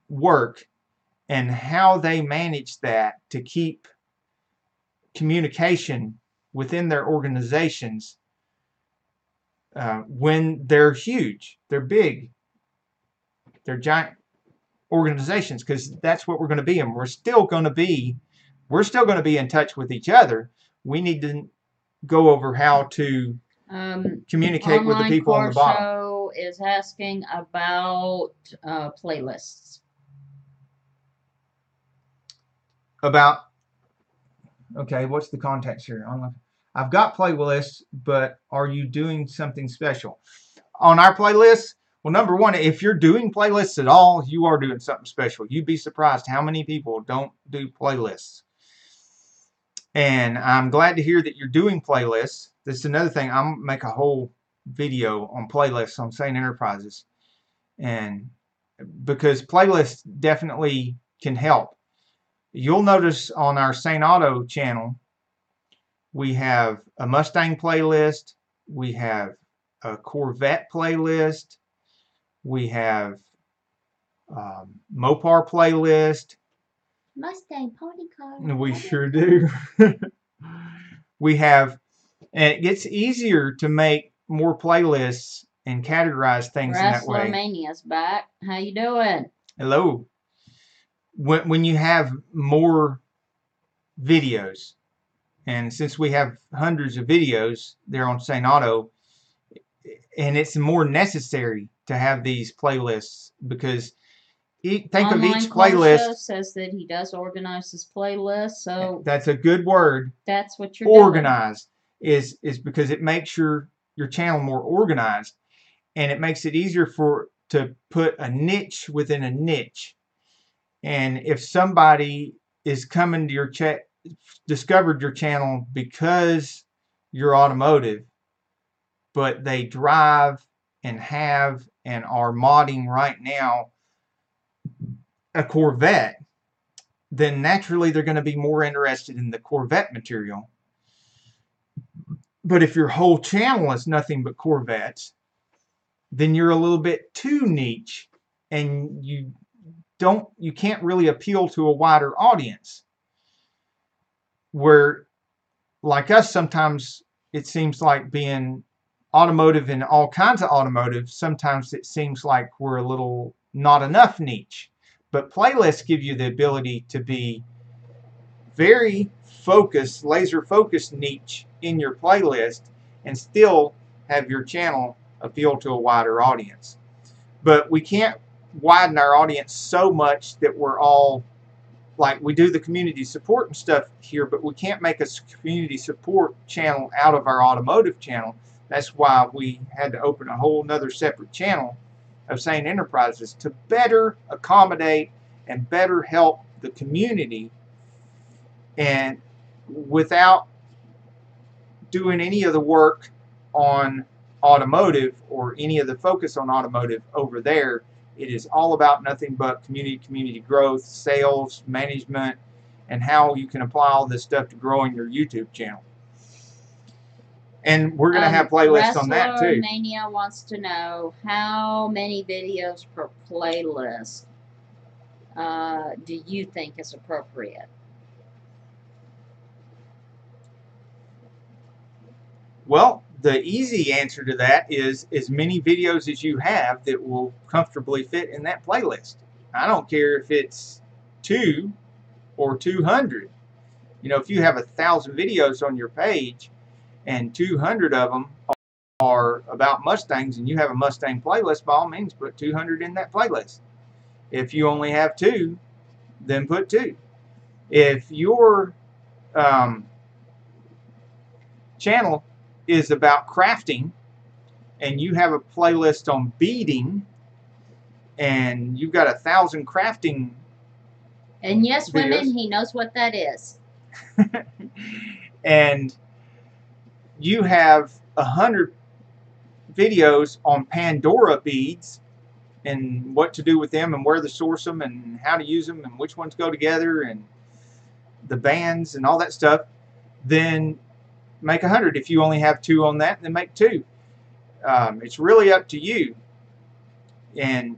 work, and how they manage that to keep communication within their organizations when they're huge, they're big, they're giant organizations, because that's what we're going to be. And we're still going to be in touch with each other, we need to go over how to communicate with the Online people on Car the bottom. Show is asking about playlists. About, okay, what's the context here? I've got playlists, but are you doing something special? On our playlists, well, number one, if you're doing playlists at all, you are doing something special. You'd be surprised how many people don't do playlists. And I'm glad to hear that you're doing playlists. This is another thing. I'm make a whole video on playlists on Sane Enterprises. And because playlists definitely can help. You'll notice on our Saneauto channel, we have a Mustang playlist, we have a Corvette playlist, we have Mopar playlist. Mustang party car. We sure do. We have, and it gets easier to make more playlists and categorize things in that way. Wrestler Mania's back. How you doing? Hello. When you have more videos, and since we have hundreds of videos there on Saneauto, and it's more necessary to have these playlists because think of each playlist. Says that he does organize his playlist, so that's a good word. That's what you're organized doing. is because it makes your channel more organized, and it makes it easier to put a niche within a niche. And if somebody is coming to your discovered your channel because you're automotive, but they drive and have and are modding right now a Corvette, then naturally they're going to be more interested in the Corvette material. But if your whole channel is nothing but Corvettes, then you're a little bit too niche, and you can't really appeal to a wider audience. Where, like us, sometimes it seems like being automotive and all kinds of automotive, sometimes it seems like we're a little not enough niche. But playlists give you the ability to be very focused, laser focused niche in your playlist and still have your channel appeal to a wider audience. But we can't widen our audience so much that we're all like, we do the community support and stuff here, but we can't make a community support channel out of our automotive channel. That's why we had to open a whole nother separate channel of Sane Enterprises to better accommodate and better help the community, and without doing any of the work on automotive or any of the focus on automotive over there. It is all about nothing but community growth, sales, management, and how you can apply all this stuff to growing your YouTube channel. And we're going to have playlists on that too. Mania wants to know how many videos per playlist do you think is appropriate? Well, the easy answer to that is as many videos as you have that will comfortably fit in that playlist. I don't care if it's 2 or 200. You know, if you have 1,000 videos on your page and 200 of them are about Mustangs and you have a Mustang playlist, by all means put 200 in that playlist. If you only have 2, then put 2. If your channel is about crafting and you have a playlist on beading and you've got 1,000 crafting, and yes, videos, women, he knows what that is. and you have 100 videos on Pandora beads and what to do with them and where to source them and how to use them and which ones go together and the bands and all that stuff, then make 100. If you only have 2 on that, then make 2. It's really up to you. And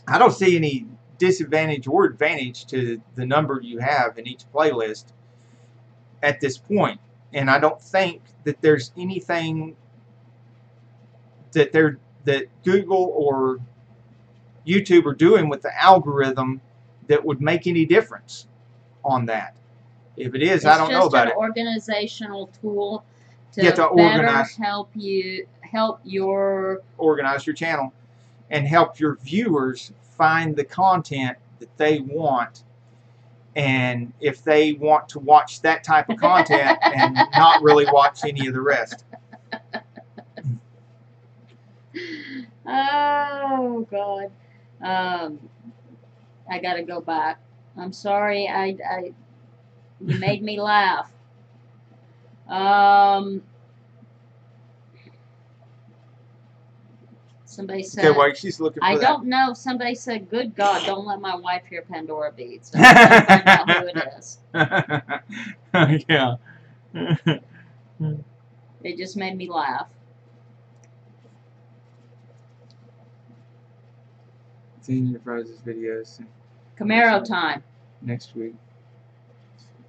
I don't see any disadvantage or advantage to the number you have in each playlist at this point. And I don't think that there's anything that Google or YouTube are doing with the algorithm that would make any difference on that. If it is, It's I don't know just about an it. organizational tool to You have to better help your organize your channel and help your viewers find the content that they want. And if they want to watch that type of content and not really watch any of the rest. Oh God. I gotta go back. I'm sorry. You made me laugh. Somebody said. Okay, wait, she's looking for I that. don't know. Somebody said, "Good God, don't let my wife hear Pandora beads." So I'm gonna find out who it is. Yeah. It just made me laugh. Sane Enterprises videos Camaro time. next week.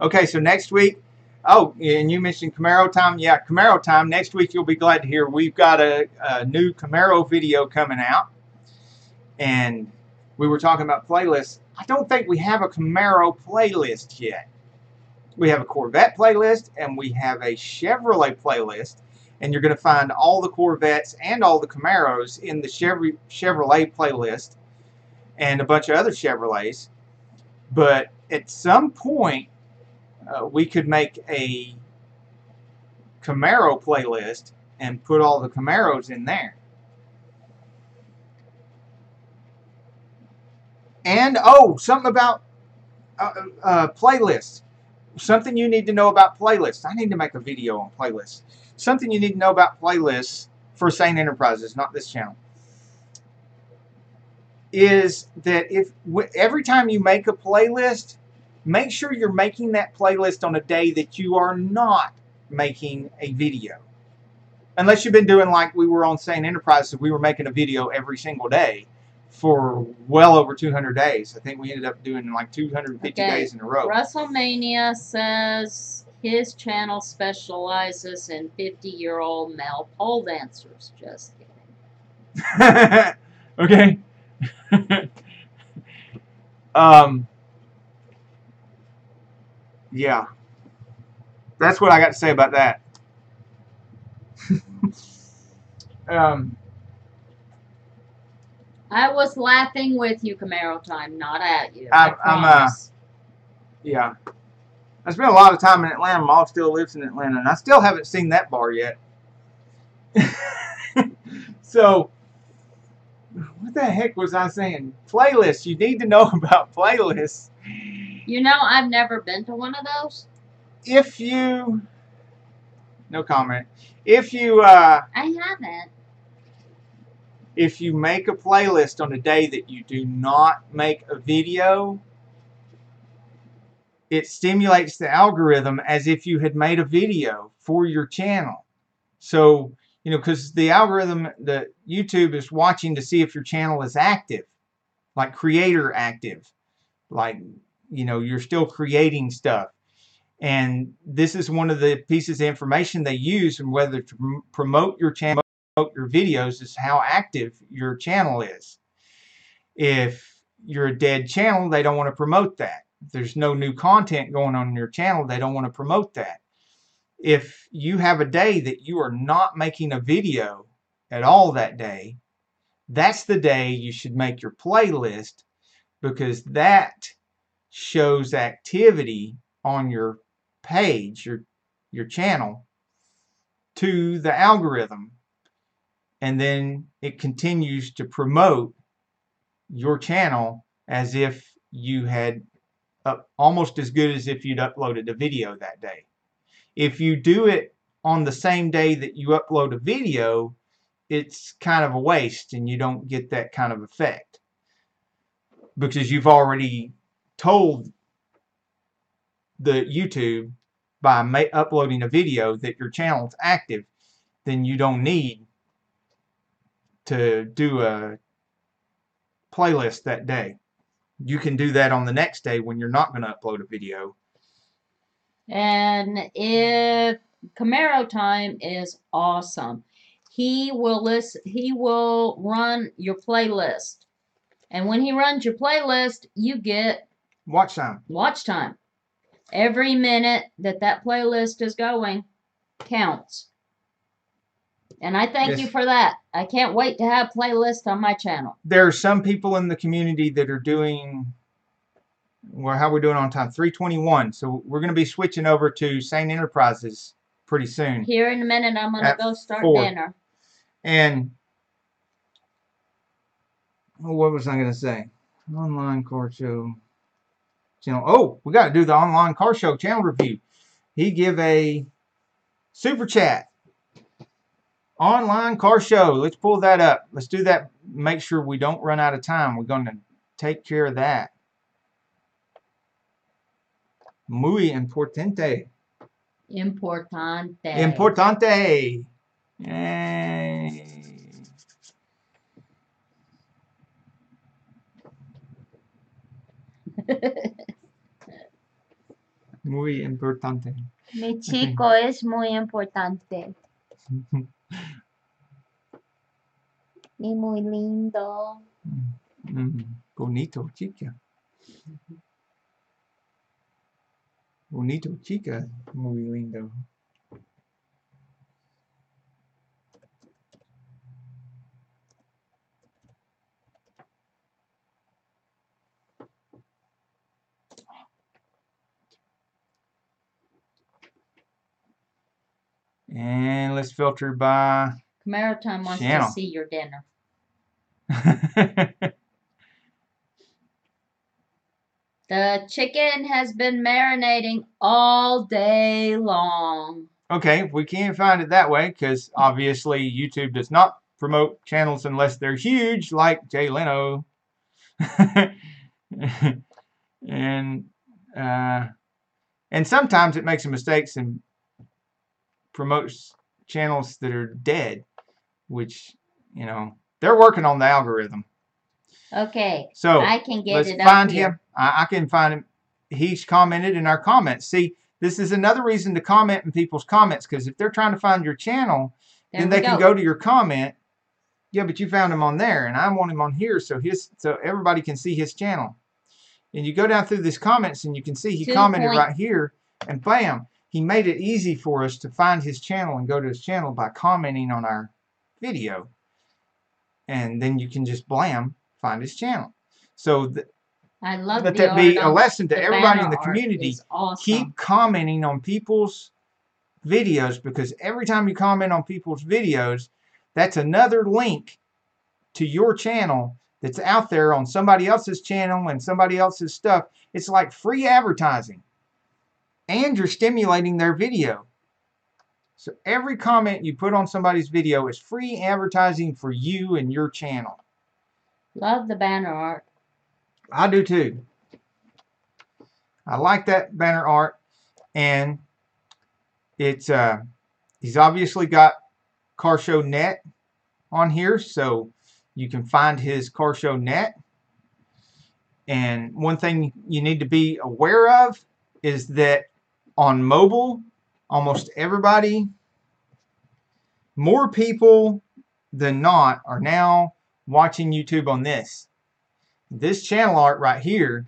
Okay, so next week. Oh, and you mentioned Camaro time. Yeah, Camaro time. Next week, you'll be glad to hear we've got a new Camaro video coming out. And we were talking about playlists. I don't think we have a Camaro playlist yet. We have a Corvette playlist and we have a Chevrolet playlist. And you're going to find all the Corvettes and all the Camaros in the Chevrolet playlist and a bunch of other Chevrolets. But at some point, we could make a Camaro playlist and put all the Camaros in there. And, oh, something about playlists. Something you need to know about playlists. I need to make a video on playlists. Something you need to know about playlists for Sane Enterprises, not this channel, is that every time you make a playlist, make sure you're making that playlist on a day that you are not making a video. Unless you've been doing like we were on Sane Enterprises, we were making a video every single day for well over 200 days. I think we ended up doing like 250 days in a row. WrestleMania says his channel specializes in 50-year-old male pole dancers. Just kidding. Okay. Yeah. That's what I got to say about that. I was laughing with you, Camaro time, not at you. Yeah. I spent a lot of time in Atlanta. Mom still lives in Atlanta, and I still haven't seen that bar yet. So, what the heck was I saying? Playlists. You need to know about playlists. You know, I've never been to one of those. If you... No comment. If you... I haven't. If you make a playlist on a day that you do not make a video, it stimulates the algorithm as if you had made a video for your channel. So, you know, because the algorithm, the YouTube is watching to see if your channel is active, like creator active, like, you know, you're still creating stuff. And this is one of the pieces of information they use in whether to promote your channel, your videos, is how active your channel is. If you're a dead channel, they don't want to promote that. If there's no new content going on in your channel, they don't want to promote that. If you have a day that you are not making a video at all that day, that's the day you should make your playlist, because that shows activity on your page, your channel, to the algorithm, and then it continues to promote your channel as if you had almost as good as if you'd uploaded a video that day. If you do it on the same day that you upload a video, it's kind of a waste and you don't get that kind of effect, because you've already told the YouTube by uploading a video that your channel is active. Then you don't need to do a playlist that day. You can do that on the next day when you're not going to upload a video. And if Camaro time is awesome, he will run your playlist. And when he runs your playlist, you get watch time. Watch time. Every minute that playlist is going counts. And I thank you Yes. for that. I can't wait to have playlists on my channel. There are some people in the community that are doing, well, how we're doing on time, 3:21. So we're going to be switching over to Sane Enterprises pretty soon. Here in a minute, I'm going to At go start 4. dinner. And what was I going to say? Online car show channel. Oh, we got to do the online car show channel review. He give a super chat. Online car show. Let's pull that up. Let's do that. Make sure we don't run out of time. We're going to take care of that. Muy importante. Importante. Importante. Yay. Muy importante. Mi chico es muy importante. Y muy lindo. Bonito, chica. Bonito, chica. Muy lindo. And let's filter by Camaro Time wants channel. to see your dinner. The chicken has been marinating all day long. Okay, we can't find it that way because obviously YouTube does not promote channels unless they're huge, like Jay Leno. and sometimes it makes some mistakes and promotes channels that are dead, which, you know, they're working on the algorithm. Okay, so I can get let's it find up here. him. I can find him. He's commented in our comments. See, this is another reason to comment in people's comments, because if they're trying to find your channel, then they can go to your comment. Yeah, but you found him on there, and I want him on here so everybody can see his channel. And you go down through these comments, and you can see he commented right here, and bam, he made it easy for us to find his channel and go to his channel by commenting on our video. And then you can just blam, find his channel. So I love let the that be art a lesson to everybody in the banner art community. is awesome. Keep commenting on people's videos, because every time you comment on people's videos, that's another link to your channel that's out there on somebody else's channel and somebody else's stuff. It's like free advertising, and you're stimulating their video. So every comment you put on somebody's video is free advertising for you and your channel. Love the banner art. I do too. I like that banner art, and it's he's obviously got Car Show Net on here, so you can find his Car Show Net. And one thing you need to be aware of is that on mobile, almost everybody, more people than not, are now watching YouTube on this. This channel art right here,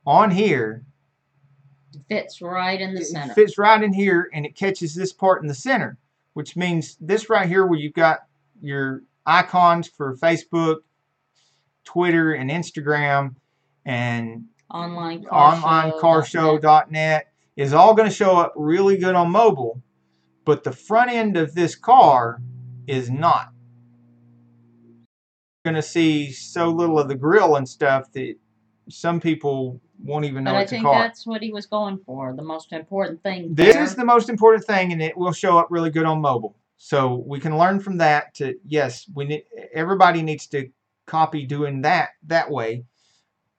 on here, fits right in the center. It fits right in here, and it catches this part in the center, which means this right here where you've got your icons for Facebook, Twitter, and Instagram, and onlinecarshow.net is all going to show up really good on mobile, but the front end of this car is not. You're going to see so little of the grill and stuff that some people won't even know it's a car. But I think that's what he was going for, the most important thing. This is the most important thing, and it will show up really good on mobile. So we can learn from that to, yes, everybody needs to copy doing that way.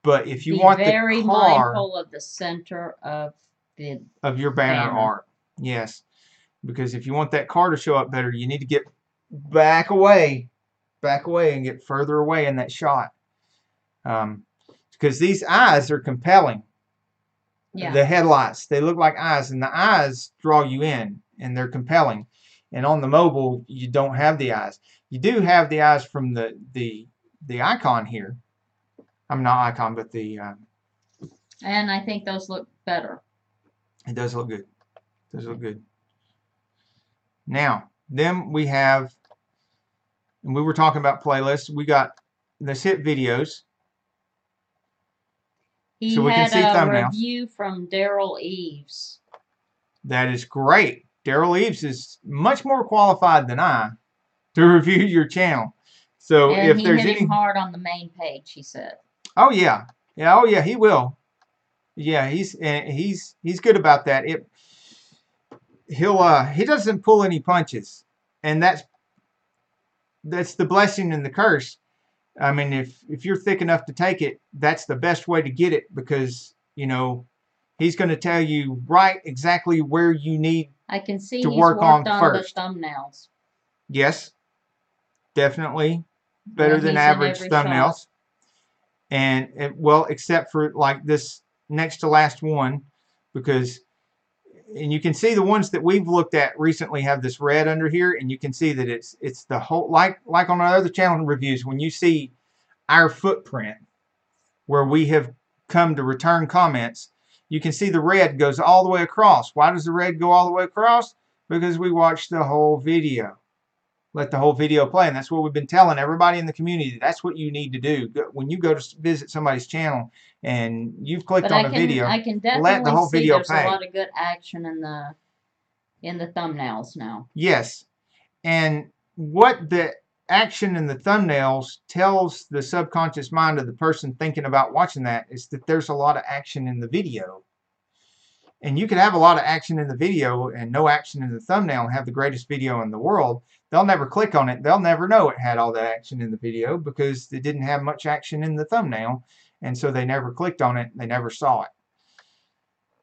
But if you want the car, very mindful of the center of your banner art. Yes. Because if you want that car to show up better, you need to get back away and get further away in that shot. Because these eyes are compelling. Yeah. The headlights, they look like eyes, and the eyes draw you in, and they're compelling. And on the mobile, you don't have the eyes. You do have the eyes from the icon here. I'm not icon, but the. And I think those look better. It does look good. It does look good. Now, then we have, and we were talking about playlists. We got the hit videos. He So we can had see a thumbnails. review from Daryl Eves. That is great. Daryl Eves is much more qualified than I to review your channel. So And if he there's hit any, him hard on the main page, he said. oh yeah, he will. Yeah, he's good about that. He doesn't pull any punches, and that's the blessing and the curse. I mean, if you're thick enough to take it, that's the best way to get it, because he's going to tell you right exactly where you need I can see to he's work worked on on first. the thumbnails. Yes, definitely better than he's in average every thumbnails. shot. And well, except for like this next to last one, because, and you can see the ones that we've looked at recently have this red under here, and you can see that it's the whole, like on our other channel reviews, when you see our footprint where we have come to return comments, you can see the red goes all the way across. Why does the red go all the way across? Because we watched the whole video. Let the whole video play, and that's what we've been telling everybody in the community. That's what you need to do when you go to visit somebody's channel and you've clicked on a video. I can let the definitely whole see video there's play. a lot of good action in the thumbnails now. Yes, and what the action in the thumbnails tells the subconscious mind of the person thinking about watching that is that there's a lot of action in the video. And you could have a lot of action in the video and no action in the thumbnail and have the greatest video in the world. They'll never click on it. They'll never know it had all that action in the video because it didn't have much action in the thumbnail. And so they never clicked on it. They never saw it.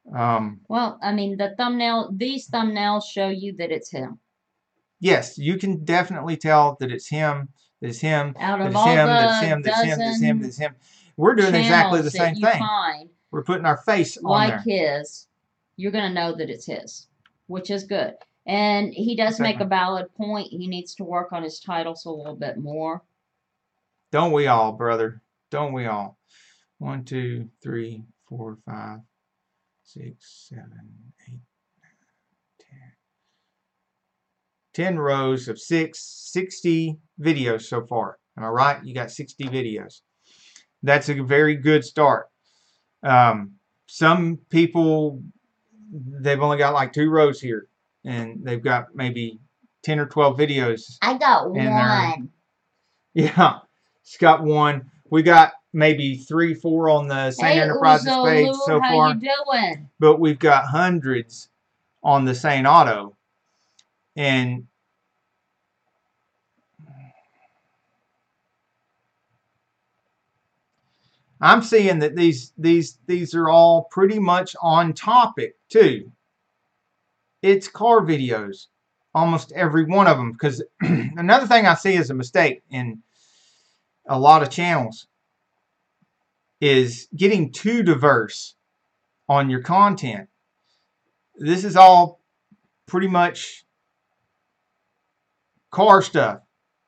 Well, I mean, these thumbnails show you that it's him. Yes, you can definitely tell that it's him, that it's him, Out that of it's all him, the that it's him, that it's him, that it's him, that it's him. We're doing exactly the same thing. We're putting our face on there. Like his, you're going to know that it's his, which is good. And he does make a valid point. He needs to work on his titles a little bit more. Don't we all, brother? Don't we all? 1, 2, 3, 4, 5, 6, 7, 8, 9, 10. 10 rows of 60 videos so far. Am I right? You got 60 videos. That's a very good start. Some people, they've only got like 2 rows here, and they've got maybe 10 or 12 videos. I got one. Yeah, it's got one. We got maybe 3, 4 on the Sane Enterprises page so far. How you doing? But we've got hundreds on the Saneauto, and I'm seeing that these are all pretty much on topic too. It's car videos, almost every one of them. Because another thing I see as a mistake in a lot of channels is getting too diverse on your content. This is all pretty much car stuff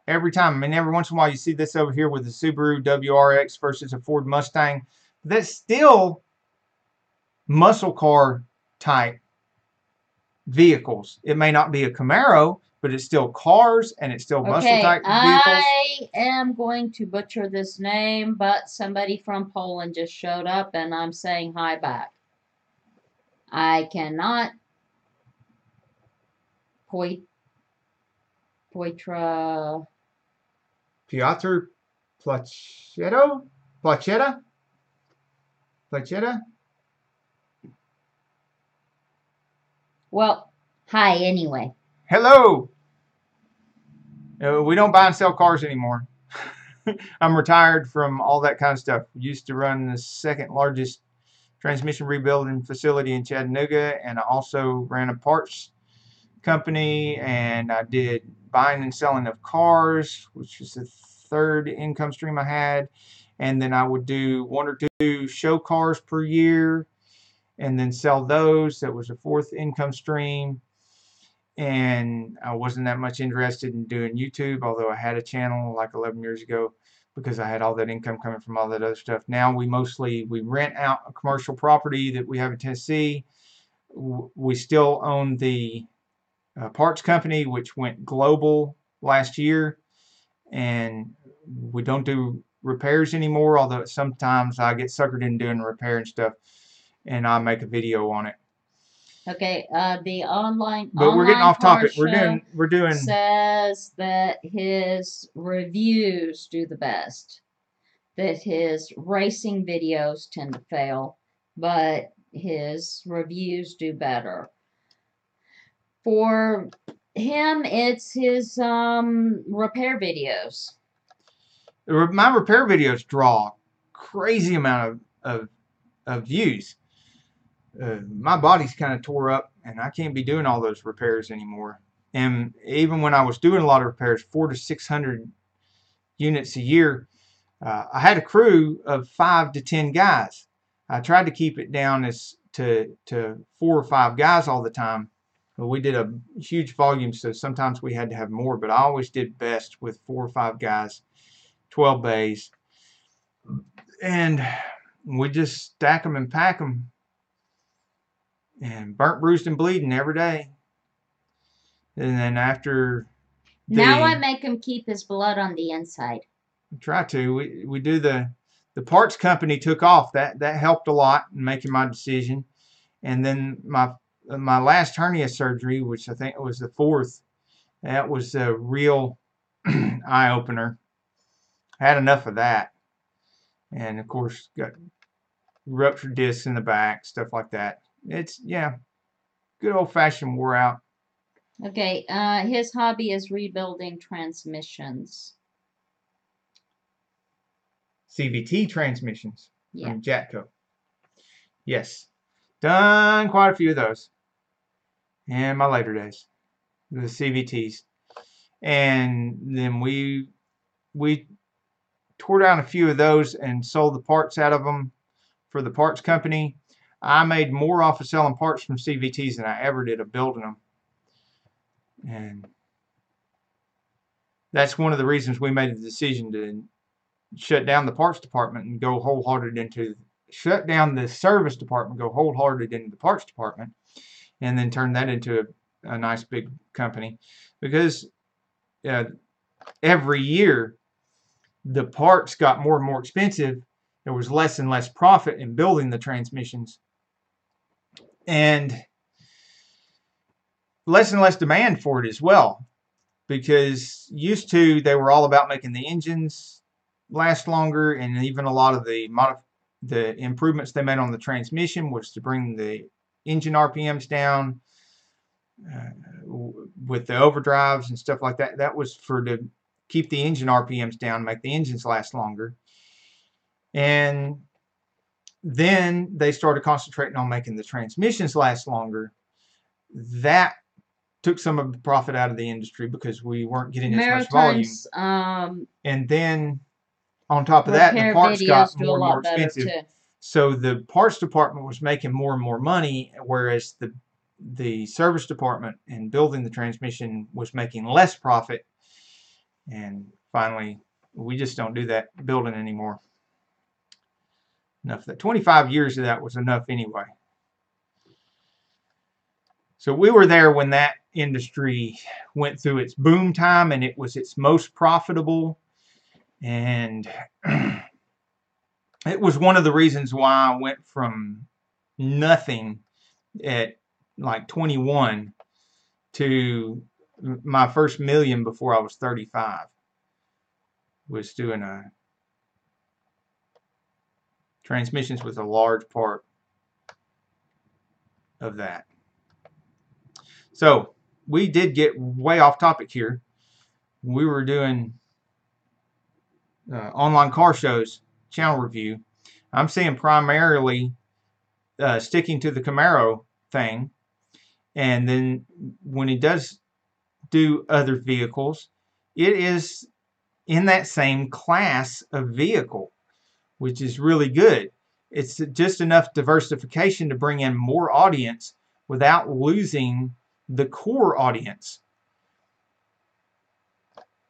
every time. I mean, every once in a while you see this over here with the Subaru WRX versus a Ford Mustang. That's still muscle car type vehicles. It may not be a Camaro, but it's still cars and it's still muscle type vehicles. I am going to butcher this name, but somebody from Poland just showed up and I'm saying hi back. I cannot. Piotr Placetta? Well, hi anyway. Hello. We don't buy and sell cars anymore. I'm retired from all that kind of stuff. Used to run the second largest transmission rebuilding facility in Chattanooga, and I also ran a parts company, and I did buying and selling of cars, which is the third income stream I had. And then I would do 1 or 2 show cars per year and then sell those. That was a fourth income stream. And I wasn't that much interested in doing YouTube, although I had a channel like 11 years ago. because I had all that income coming from all that other stuff. Now we rent out a commercial property that we have in Tennessee. We still own the parts company, which went global last year, and we don't do repairs anymore, although sometimes I get suckered into doing repair and stuff, and I make a video on it. Okay, the online But we're getting off car topic. show We're doing says that his reviews do the best. That his racing videos tend to fail, but his reviews do better. For him, it's his repair videos. my repair videos draw crazy amount of views. My body's kind of tore up, and I can't be doing all those repairs anymore. And even when I was doing a lot of repairs, 400 to 600 units a year, I had a crew of 5 to 10 guys. I tried to keep it down to 4 or 5 guys all the time. But we did a huge volume, so sometimes we had to have more. But I always did best with 4 or 5 guys, 12 bays, and we just stack them and pack them. And burnt, bruised, and bleeding every day. And then after now I make him keep his blood on the inside. Try to. We do the parts company took off. That helped a lot in making my decision. And then my last hernia surgery, which I think was the 4th, that was a real eye opener. I had enough of that. And of course got ruptured discs in the back, stuff like that. It's, yeah, good old-fashioned wore out. Okay, his hobby is rebuilding transmissions. CVT transmissions Yeah. from Jatco. Yes, done quite a few of those in my later days, the CVTs. And then we tore down a few of those and sold the parts out of them for the parts company. I made more off of selling parts from CVTs than I ever did of building them. And that's one of the reasons we made the decision to shut down the parts department and go wholehearted into, shut down the service department, go wholehearted into the parts department, and then turn that into a nice big company. Because every year the parts got more and more expensive. There was less and less profit in building the transmissions, and less and less demand for it as well, because used to they were all about making the engines last longer, and even a lot of the improvements they made on the transmission was to bring the engine RPMs down with the overdrives and stuff like that. That was to keep the engine RPMs down, make the engines last longer. And then they started concentrating on making the transmissions last longer. That took some of the profit out of the industry because we weren't getting as much volume. And then on top of that, the parts got more and more expensive. So the parts department was making more and more money, whereas the service department and building the transmission was making less profit. And finally, we just don't do that building anymore. Enough of that. 25 years of that was enough anyway. So we were there when that industry went through its boom time and it was its most profitable. And it was one of the reasons why I went from nothing at like 21 to my first million before I was 35. Was doing transmissions was a large part of that. So we did get way off topic here. We were doing online car shows, channel review. I'm saying primarily sticking to the Camaro thing. And then when he does do other vehicles, it is in that same class of vehicle, which is really good. It's just enough diversification to bring in more audience without losing the core audience.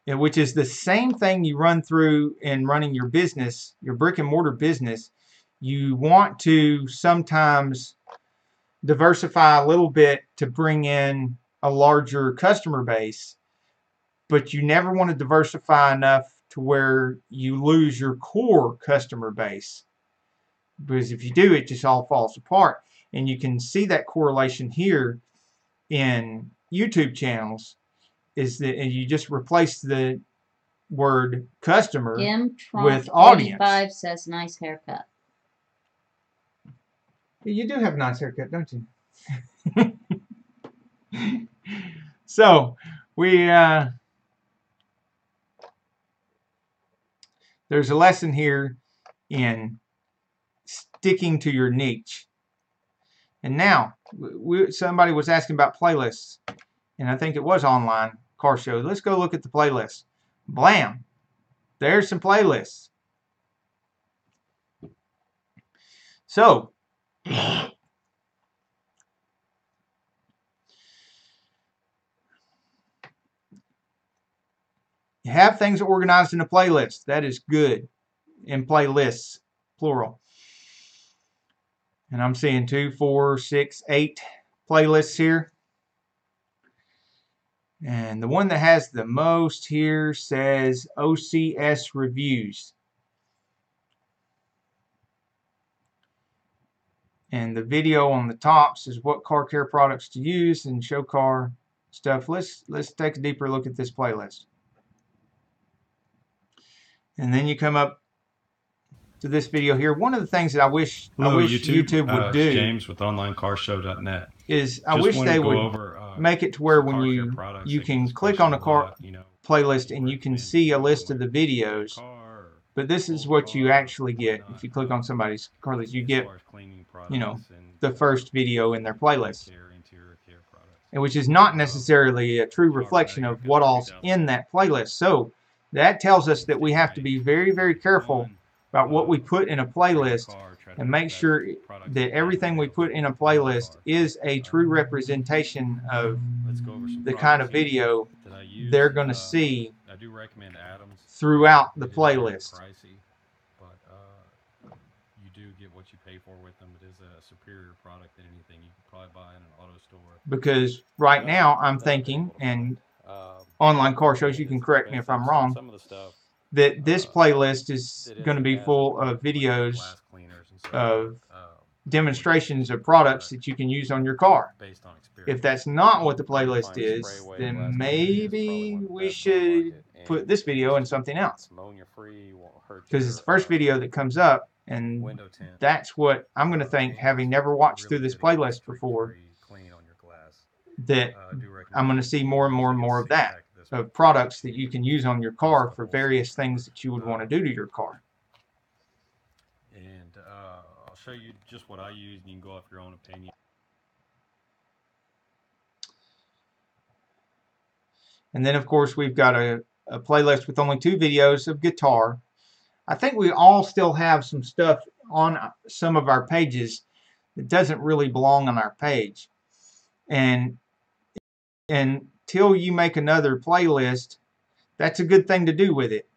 which is the same thing you run through in running your business, your brick and mortar business. You want to sometimes diversify a little bit to bring in a larger customer base, but you never want to diversify enough to where you lose your core customer base, because if you do, it just all falls apart. And you can see that correlation here in YouTube channels, is that you just replace the word customer Jim Trump with audience. 85 says nice haircut. You do have a nice haircut, don't you? So we there's a lesson here in sticking to your niche. And now somebody was asking about playlists, and I think it was online car show. Let's go look at the playlist. Blam! There's some playlists. So you have things organized in a playlist. That is good. In playlists, plural. And I'm seeing 2, 4, 6, 8 playlists here. And the one that has the most here says OCS reviews. And the video on the top says what car care products to use and show car stuff. Let's take a deeper look at this playlist. And then you come up to this video here. One of the things that I wish YouTube would do, James with onlinecarshow.net, is I wish they would make it to where when you can click on a car playlist and you can see a list of the videos. But this is what you actually get if you click on somebody's car list. You get, the first video in their playlist, and which is not necessarily a true reflection of what all's in that playlist. So that tells us that we have to be very, very careful about what we put in a playlist and make sure that everything we put in a playlist is a true representation of the kind of video they're going to see throughout the playlist. But you do get what you pay for with them. It is a superior product than anything you can probably buy in an auto store. Because right now I'm thinking, and online car shows, you can correct me if I'm wrong, that this playlist is going to be full of videos of demonstrations of products that you can use on your car. If that's not what the playlist is, then maybe we should put this video in something else, because it's the first video that comes up, and that's what I'm going to think, having never watched through this playlist before, that I'm going to see more and more and more of that, of products that you can use on your car for various things that you would want to do to your car. And I'll show you just what I use, and you can go off your own opinion. And then, of course, we've got a playlist with only 2 videos of guitar. I think we all still have some stuff on some of our pages that doesn't really belong on our page. And until you make another playlist, that's a good thing to do with it.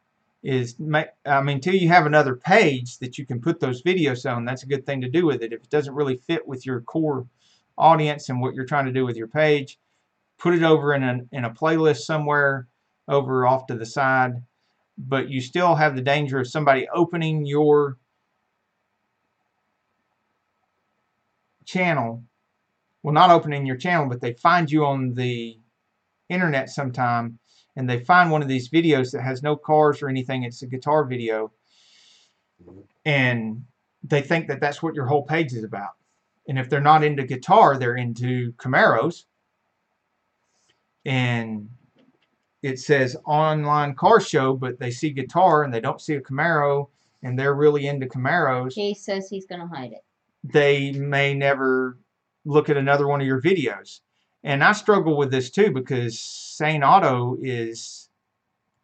Until you have another page that you can put those videos on, that's a good thing to do with it. If it doesn't really fit with your core audience and what you're trying to do with your page, put it over in a playlist somewhere over off to the side. But you still have the danger of somebody opening your channel. Well, not opening your channel, but they find you on the internet sometime, and they find one of these videos that has no cars or anything. It's a guitar video, and they think that that's what your whole page is about. And if they're not into guitar, they're into Camaros, and it says online car show, but they see guitar and they don't see a Camaro, and they're really into Camaros. He says he's going to hide it. They may never look at another one of your videos. And I struggle with this too, because Saneauto is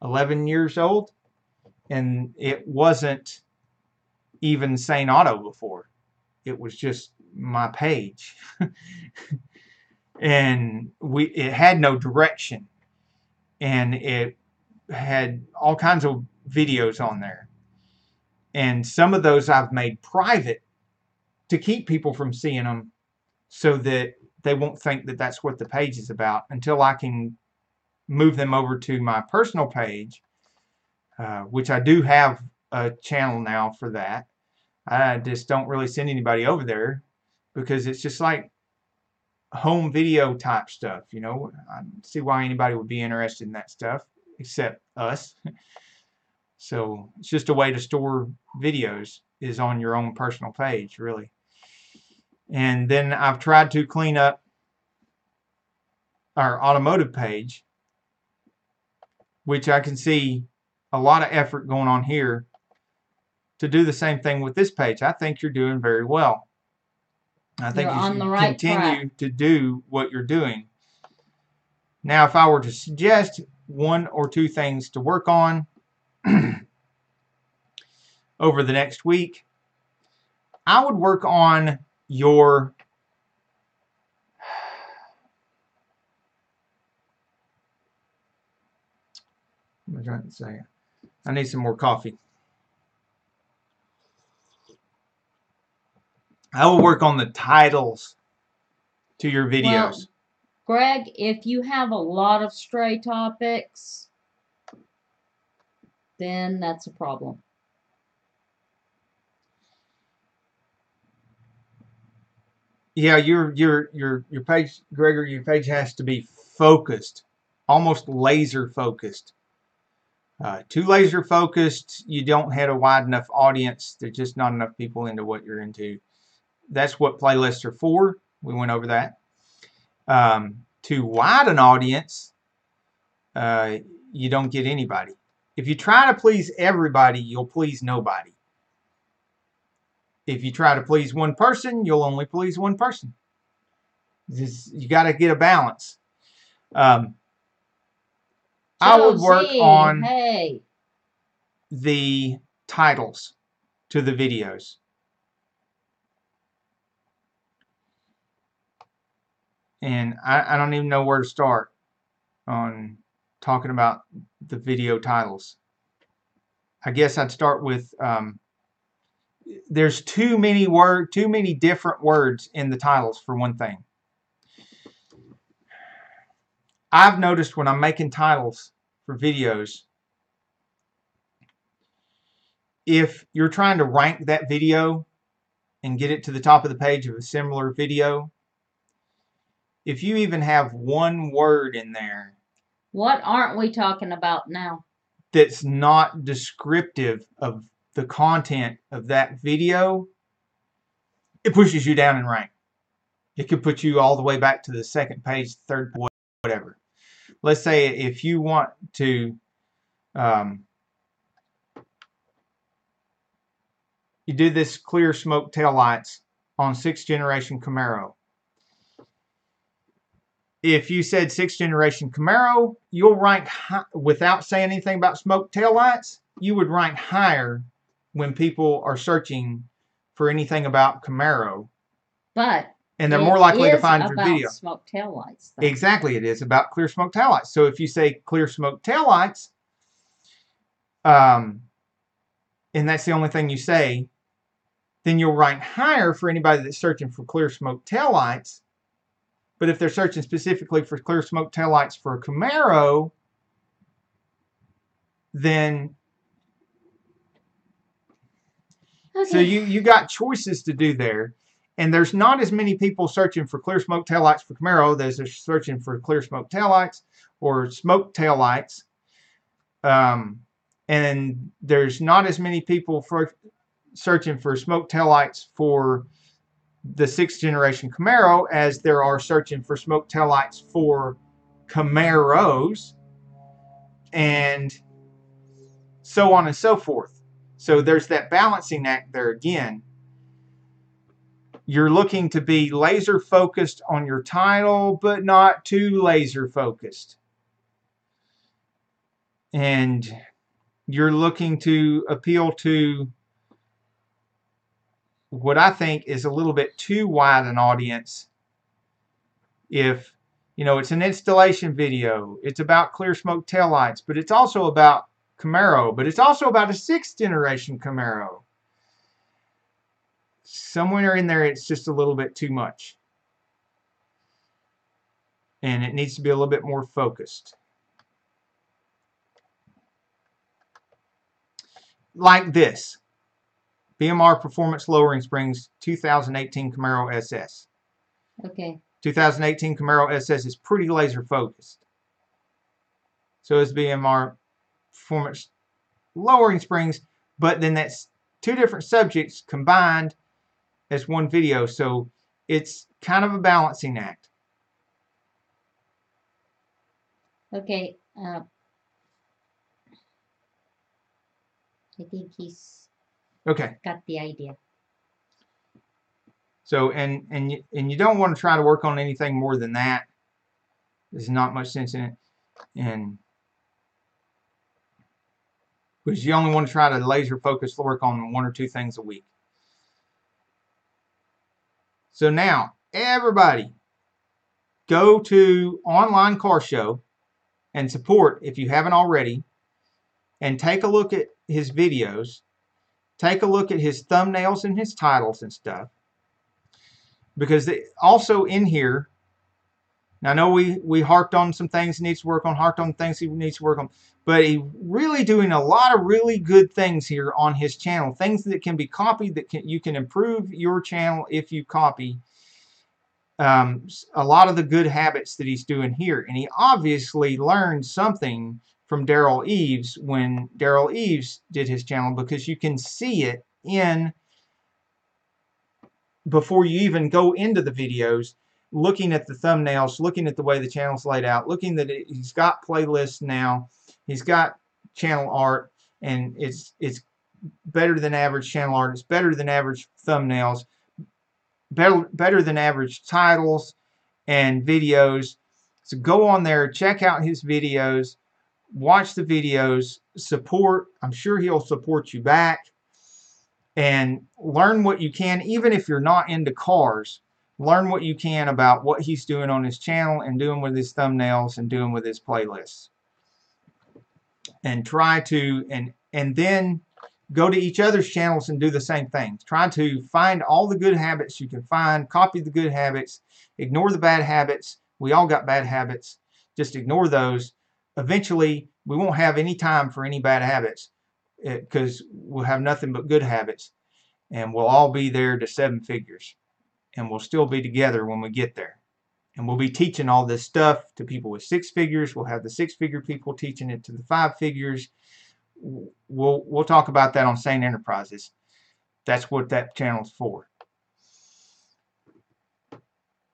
11 years old, and it wasn't even Saneauto before. It was just my page. And it had no direction. And had all kinds of videos on there. And some of those I've made private to keep people from seeing them so that they won't think that that's what the page is about until I can move them over to my personal page, which I do have a channel now for that. I just don't really send anybody over there because it's just like home video type stuff, you know. I don't see why anybody would be interested in that stuff except us. So it's just a way to store videos is on your own personal page, really. And then I've tried to clean up our automotive page, which I can see a lot of effort going on here to do the same thing with this page. I think you're doing very well. I think You're you on should the right continue track. to do what you're doing. Now, if I were to suggest one or two things to work on over the next week, I would work on your what am I trying to say? I need some more coffee. I will work on the titles to your videos. Well, Greg, if you have a lot of stray topics, then that's a problem. Yeah, your page, Gregory, your page has to be focused, almost laser focused. Too laser focused, you don't have a wide enough audience. There's just not enough people into what you're into. That's what playlists are for. We went over that. To wide an audience, you don't get anybody. If you try to please everybody, you'll please nobody. If you try to please one person, you'll only please one person. You got to get a balance. I would work Josie, on hey. the titles to the videos. And I don't even know where to start on talking about the video titles. I guess I'd start with there's too many different words in the titles for one thing. I've noticed when I'm making titles for videos, if you're trying to rank that video and get it to the top of the page of a similar video, if you even have one word in there What aren't we talking about now? that's not descriptive of the content of that video, it pushes you down in rank. It could put you all the way back to the second page, third, whatever. Let's say if you want to you did this clear smoke taillights on 6th generation Camaro. If you said 6th generation Camaro, you'll rank high, without saying anything about smoke taillights, you would rank higher when people are searching for anything about Camaro. But and they're more likely to is find your about video. Smoke taillights, though. Exactly, it is about clear smoke taillights. So if you say clear smoke taillights, and that's the only thing you say, then you'll rank higher for anybody that's searching for clear smoke taillights. But if they're searching specifically for clear smoke taillights for a Camaro, then Okay. so you got choices to do there. And there's not as many people searching for clear smoke taillights for Camaro as they're searching for clear smoke taillights or smoke taillights. And there's not as many people searching for smoke taillights for the 6th generation Camaro as there are searching for smoke taillights for Camaros, and so on and so forth. So there's that balancing act there again. You're looking to be laser focused on your title, but not too laser focused. And you're looking to appeal to what I think is a little bit too wide an audience. If You know, it's an installation video. It's about clear smoke taillights, but it's also about Camaro, but it's also about a 6th generation Camaro. Somewhere in there, it's just a little bit too much. And it needs to be a little bit more focused. Like this. BMR Performance Lowering Springs 2018 Camaro SS. Okay. 2018 Camaro SS is pretty laser focused. So is BMR Performance Lowering Springs, but then that's 2 different subjects combined as one video. So it's kind of a balancing act. Okay. I think he's Okay. got the idea. So and you don't want to try to work on anything more than that. There's not much sense in it, and because you only want to try to laser focus work on 1 or 2 things a week. So now everybody go to Online Car Show and support if you haven't already, and take a look at his videos. Take a look at his thumbnails and his titles and stuff. Because also in here, now I know we harped on some things he needs to work on, harped on things he needs to work on, but he's really doing a lot of really good things here on his channel. Things that can be copied, that you can improve your channel if you copy a lot of the good habits that he's doing here. And he obviously learned something from Daryl Eves when Daryl Eves did his channel, because you can see it in before you even go into the videos, looking at the thumbnails, looking at the way the channel's laid out, looking that he's got playlists now, he's got channel art, and it's better than average channel art, it's better than average thumbnails, better than average titles and videos. So go on there, check out his videos, watch the videos, support. I'm sure he'll support you back. And learn what you can, even if you're not into cars. Learn what you can about what he's doing on his channel and doing with his thumbnails and doing with his playlists. And try to, and then go to each other's channels and do the same thing. Try to find all the good habits you can find, copy the good habits, ignore the bad habits. We all got bad habits. Just ignore those. Eventually, we won't have any time for any bad habits, because we'll have nothing but good habits, and we'll all be there to 7 figures, and we'll still be together when we get there. And we'll be teaching all this stuff to people with 6 figures. We'll have the 6-figure people teaching it to the 5 figures. We'll talk about that on Sane Enterprises. That's what that channel's for.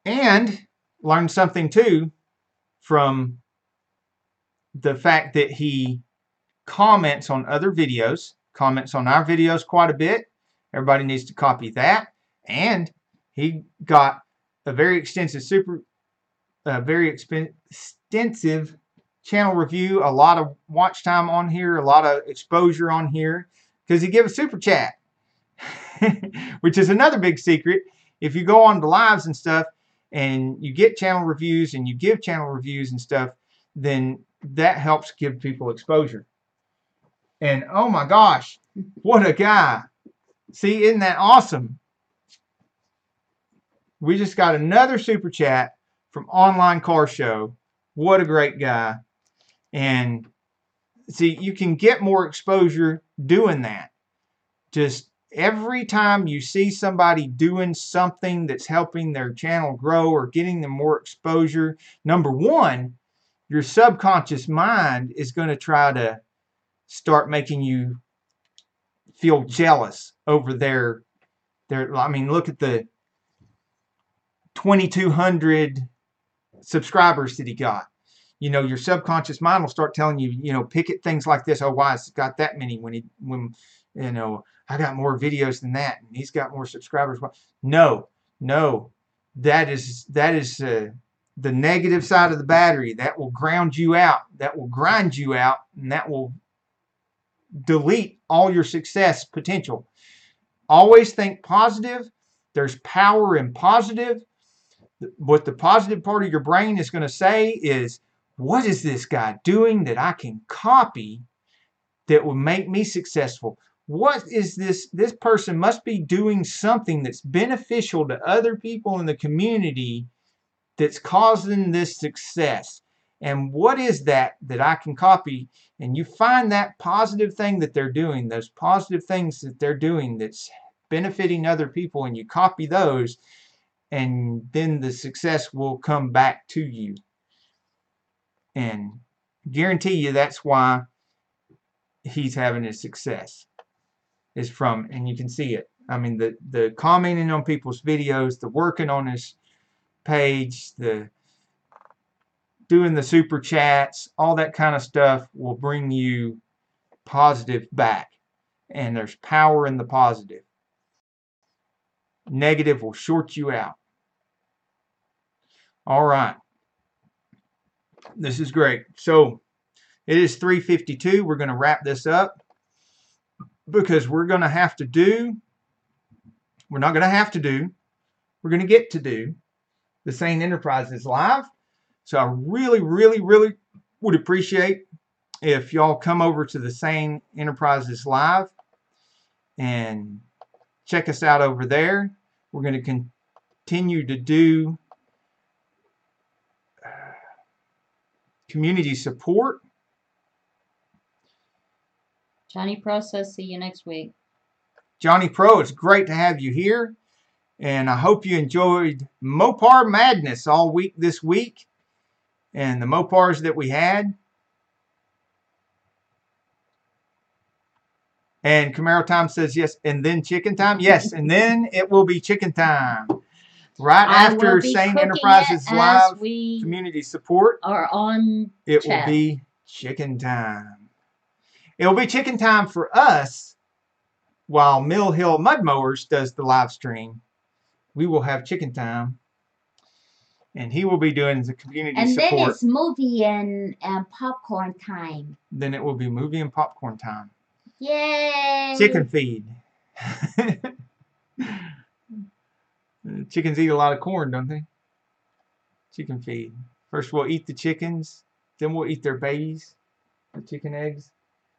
And learn something too from the fact that he comments on other videos, comments on our videos quite a bit. Everybody needs to copy that. And he got a very extensive channel review, a lot of watch time on here, a lot of exposure on here, because he gave a super chat, which is another big secret. If you go on the lives and stuff and you get channel reviews and you give channel reviews and stuff, then that helps give people exposure. And oh my gosh, what a guy. See, isn't that awesome? We just got another super chat from Online Car Show. What a great guy. And see, you can get more exposure doing that. Just every time you see somebody doing something that's helping their channel grow or getting them more exposure, number one, your subconscious mind is going to try to start making you feel jealous over their I mean, look at the 2,200 subscribers that he got. You know, your subconscious mind will start telling you, you know, pick at things like this. Oh, why it's got that many when you know, I got more videos than that and he's got more subscribers. No, that is the negative side of the battery. That will ground you out. That will grind you out, and that will delete all your success potential. Always think positive. There's power in positive. What the positive part of your brain is going to say is, what is this guy doing that I can copy that will make me successful? What is this? This person must be doing something that's beneficial to other people in the community that's causing this success. And what is that I can copy? And you find that positive thing that they're doing, those positive things that they're doing that's benefiting other people, and you copy those, and then the success will come back to you. And guarantee you that's why he's having his success is from, and you can see it. I mean, the commenting on people's videos, the working on his page, the doing the super chats, all that kind of stuff will bring you positive back. And there's power in the positive. Negative will short you out. All right. This is great. So it is 3:52. We're going to wrap this up because we're going to have to do, we're not going to have to do, we're going to get to do the Sane Enterprises Live. So I really, really, really would appreciate if y'all come over to the Sane Enterprises Live and check us out over there. We're going to continue to do community support. Johnny Pro says see you next week. Johnny Pro, it's great to have you here. And I hope you enjoyed Mopar Madness all week this week. And the Mopars that we had. And Camaro Time says yes. And then chicken time? Yes. And then it will be chicken time. Right after Sane Enterprises Live community support. Or on it chat. Will be chicken time. It will be chicken time for us while Mill Hill Mud Mowers does the live stream. We will have chicken time. And he will be doing the community support. And then it's movie and popcorn time. Then it will be movie and popcorn time. Yay! Chicken feed. Chickens eat a lot of corn, don't they? Chicken feed. First we'll eat the chickens. Then we'll eat their babies. The chicken eggs.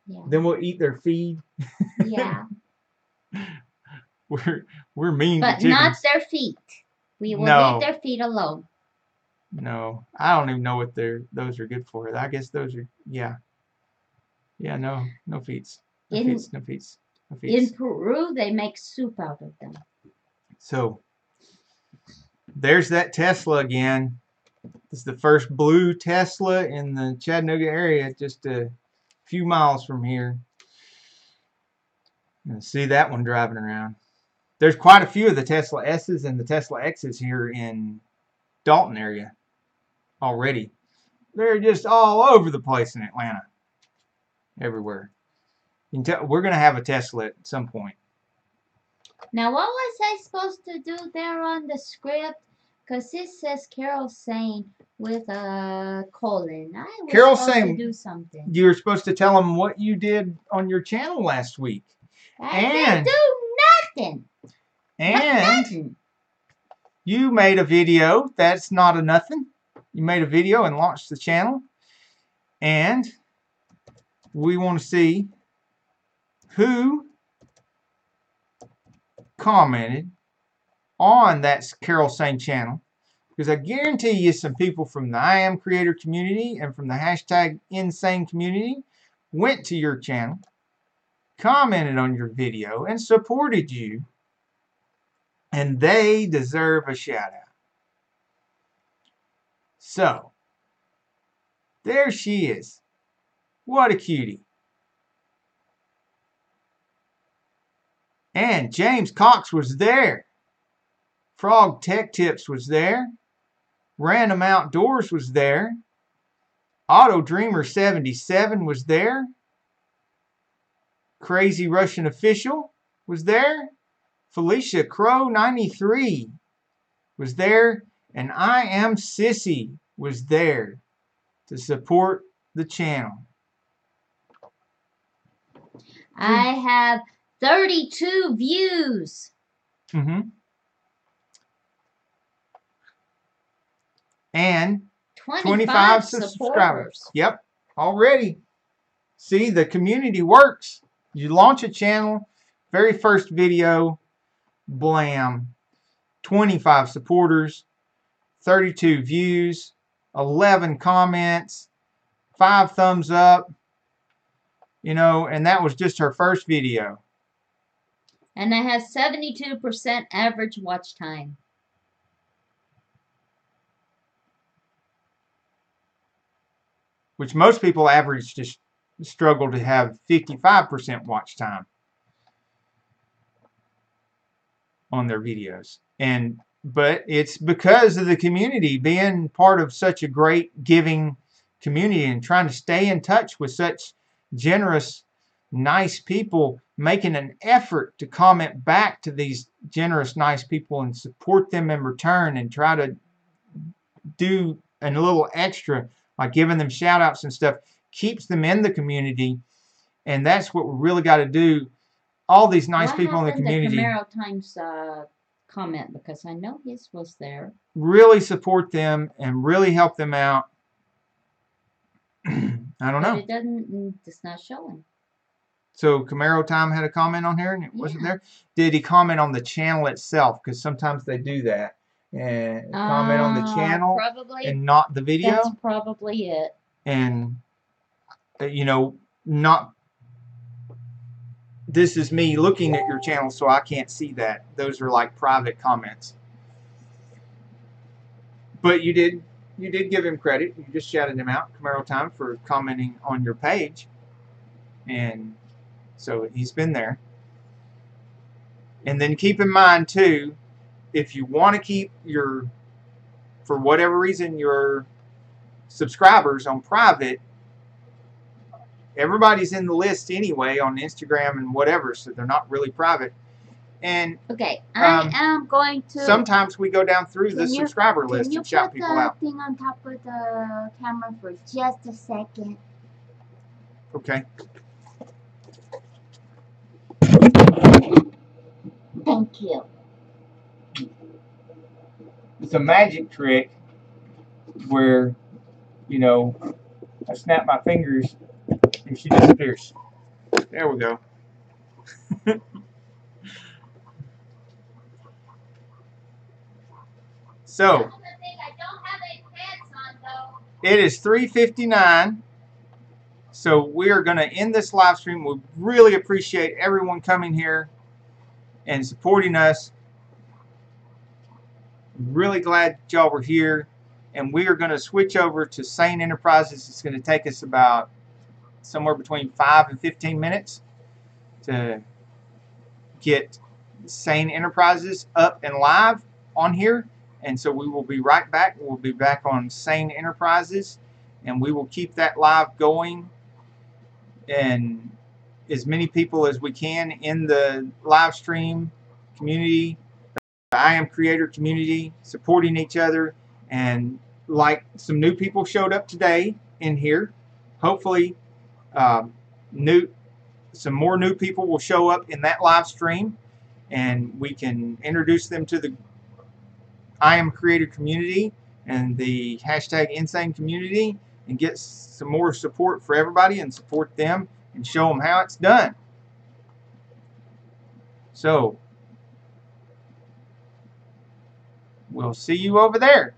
Yeah. Then we'll eat their feed. Yeah. We're mean to chickens. But not their feet. We will eat their feet alone. No, I don't even know what those are good for. I guess those are, yeah. Yeah, no feets. No feets, no feets, no feets. In Peru, they make soup out of them. So, there's that Tesla again. This is the first blue Tesla in the Chattanooga area, just a few miles from here. You can see that one driving around. There's quite a few of the Tesla S's and the Tesla X's here in Dalton area already. They're just all over the place in Atlanta. Everywhere. You can tell, we're going to have a Tesla at some point. Now, what was I supposed to do there on the script? Because it says Carol Sane with a colon. I was Carol supposed Sane, to do something. You were supposed to tell them what you did on your channel last week. I didn't do nothing. And nothing. You made a video. That's not a nothing. You made a video and launched the channel. And we want to see who commented on that Carol Sane channel, because I guarantee you some people from the I Am Creator community and from the hashtag Insane community went to your channel, commented on your video, and supported you, and they deserve a shout out. So there she is. What a cutie. And James Cox was there. Frog Tech Tips was there. Random Outdoors was there. Auto Dreamer 77 was there. Crazy Russian Official was there. Felicia Crow 93 was there. And I Am Sissy was there to support the channel. I have 32 views. and 25 subscribers. supporters. Yep, already. See, the community works. You launch a channel, very first video, blam, 25 supporters, 32 views, 11 comments, 5 thumbs up, you know, and that was just her first video. And it has 72% average watch time. Which most people average just struggle to have 55% watch time on their videos. But it's because of the community, being part of such a great giving community and trying to stay in touch with such generous, nice people, making an effort to comment back to these generous, nice people and support them in return and try to do a little extra, like giving them shout outs and stuff, keeps them in the community. And that's what we really got to do. All these nice people in the community. Camaro Times comment, because I know his was there. Really support them and really help them out. I don't know. But it doesn't, it's not showing. So Camaro Time had a comment on here and it wasn't there? Did he comment on the channel itself? Because sometimes they do that. And comment on the channel probably, and not the video. That's probably it. And, you know, not... This is me looking at your channel, so I can't see that. Those are like private comments. But you did give him credit. You just shouted him out, Camaro Time, for commenting on your page. And so he's been there. And then keep in mind, too, if you want to keep your, for whatever reason, your subscribers on private, everybody's in the list anyway on Instagram and whatever, so they're not really private. And okay, I am going to. Sometimes we go down through the subscriber list and shout people out. Can you put the thing on top of the camera for just a second? Okay. Thank you. It's a magic trick where, you know, I snap my fingers and she disappears. There we go. So, it is 3:59. So we are going to end this live stream. We really appreciate everyone coming here and supporting us. Really glad y'all were here. And we are going to switch over to Sane Enterprises. It's going to take us about somewhere between 5 and 15 minutes to get Sane Enterprises up and live on here. And so we will be right back. We'll be back on Sane Enterprises. And we will keep that live going. And as many people as we can in the live stream community, the I Am Creator community, supporting each other. And like some new people showed up today in here. Hopefully some more new people will show up in that live stream. And we can introduce them to the I Am Creator community and the hashtag Insane community, and get some more support for everybody and support them and show them how it's done. So, we'll see you over there.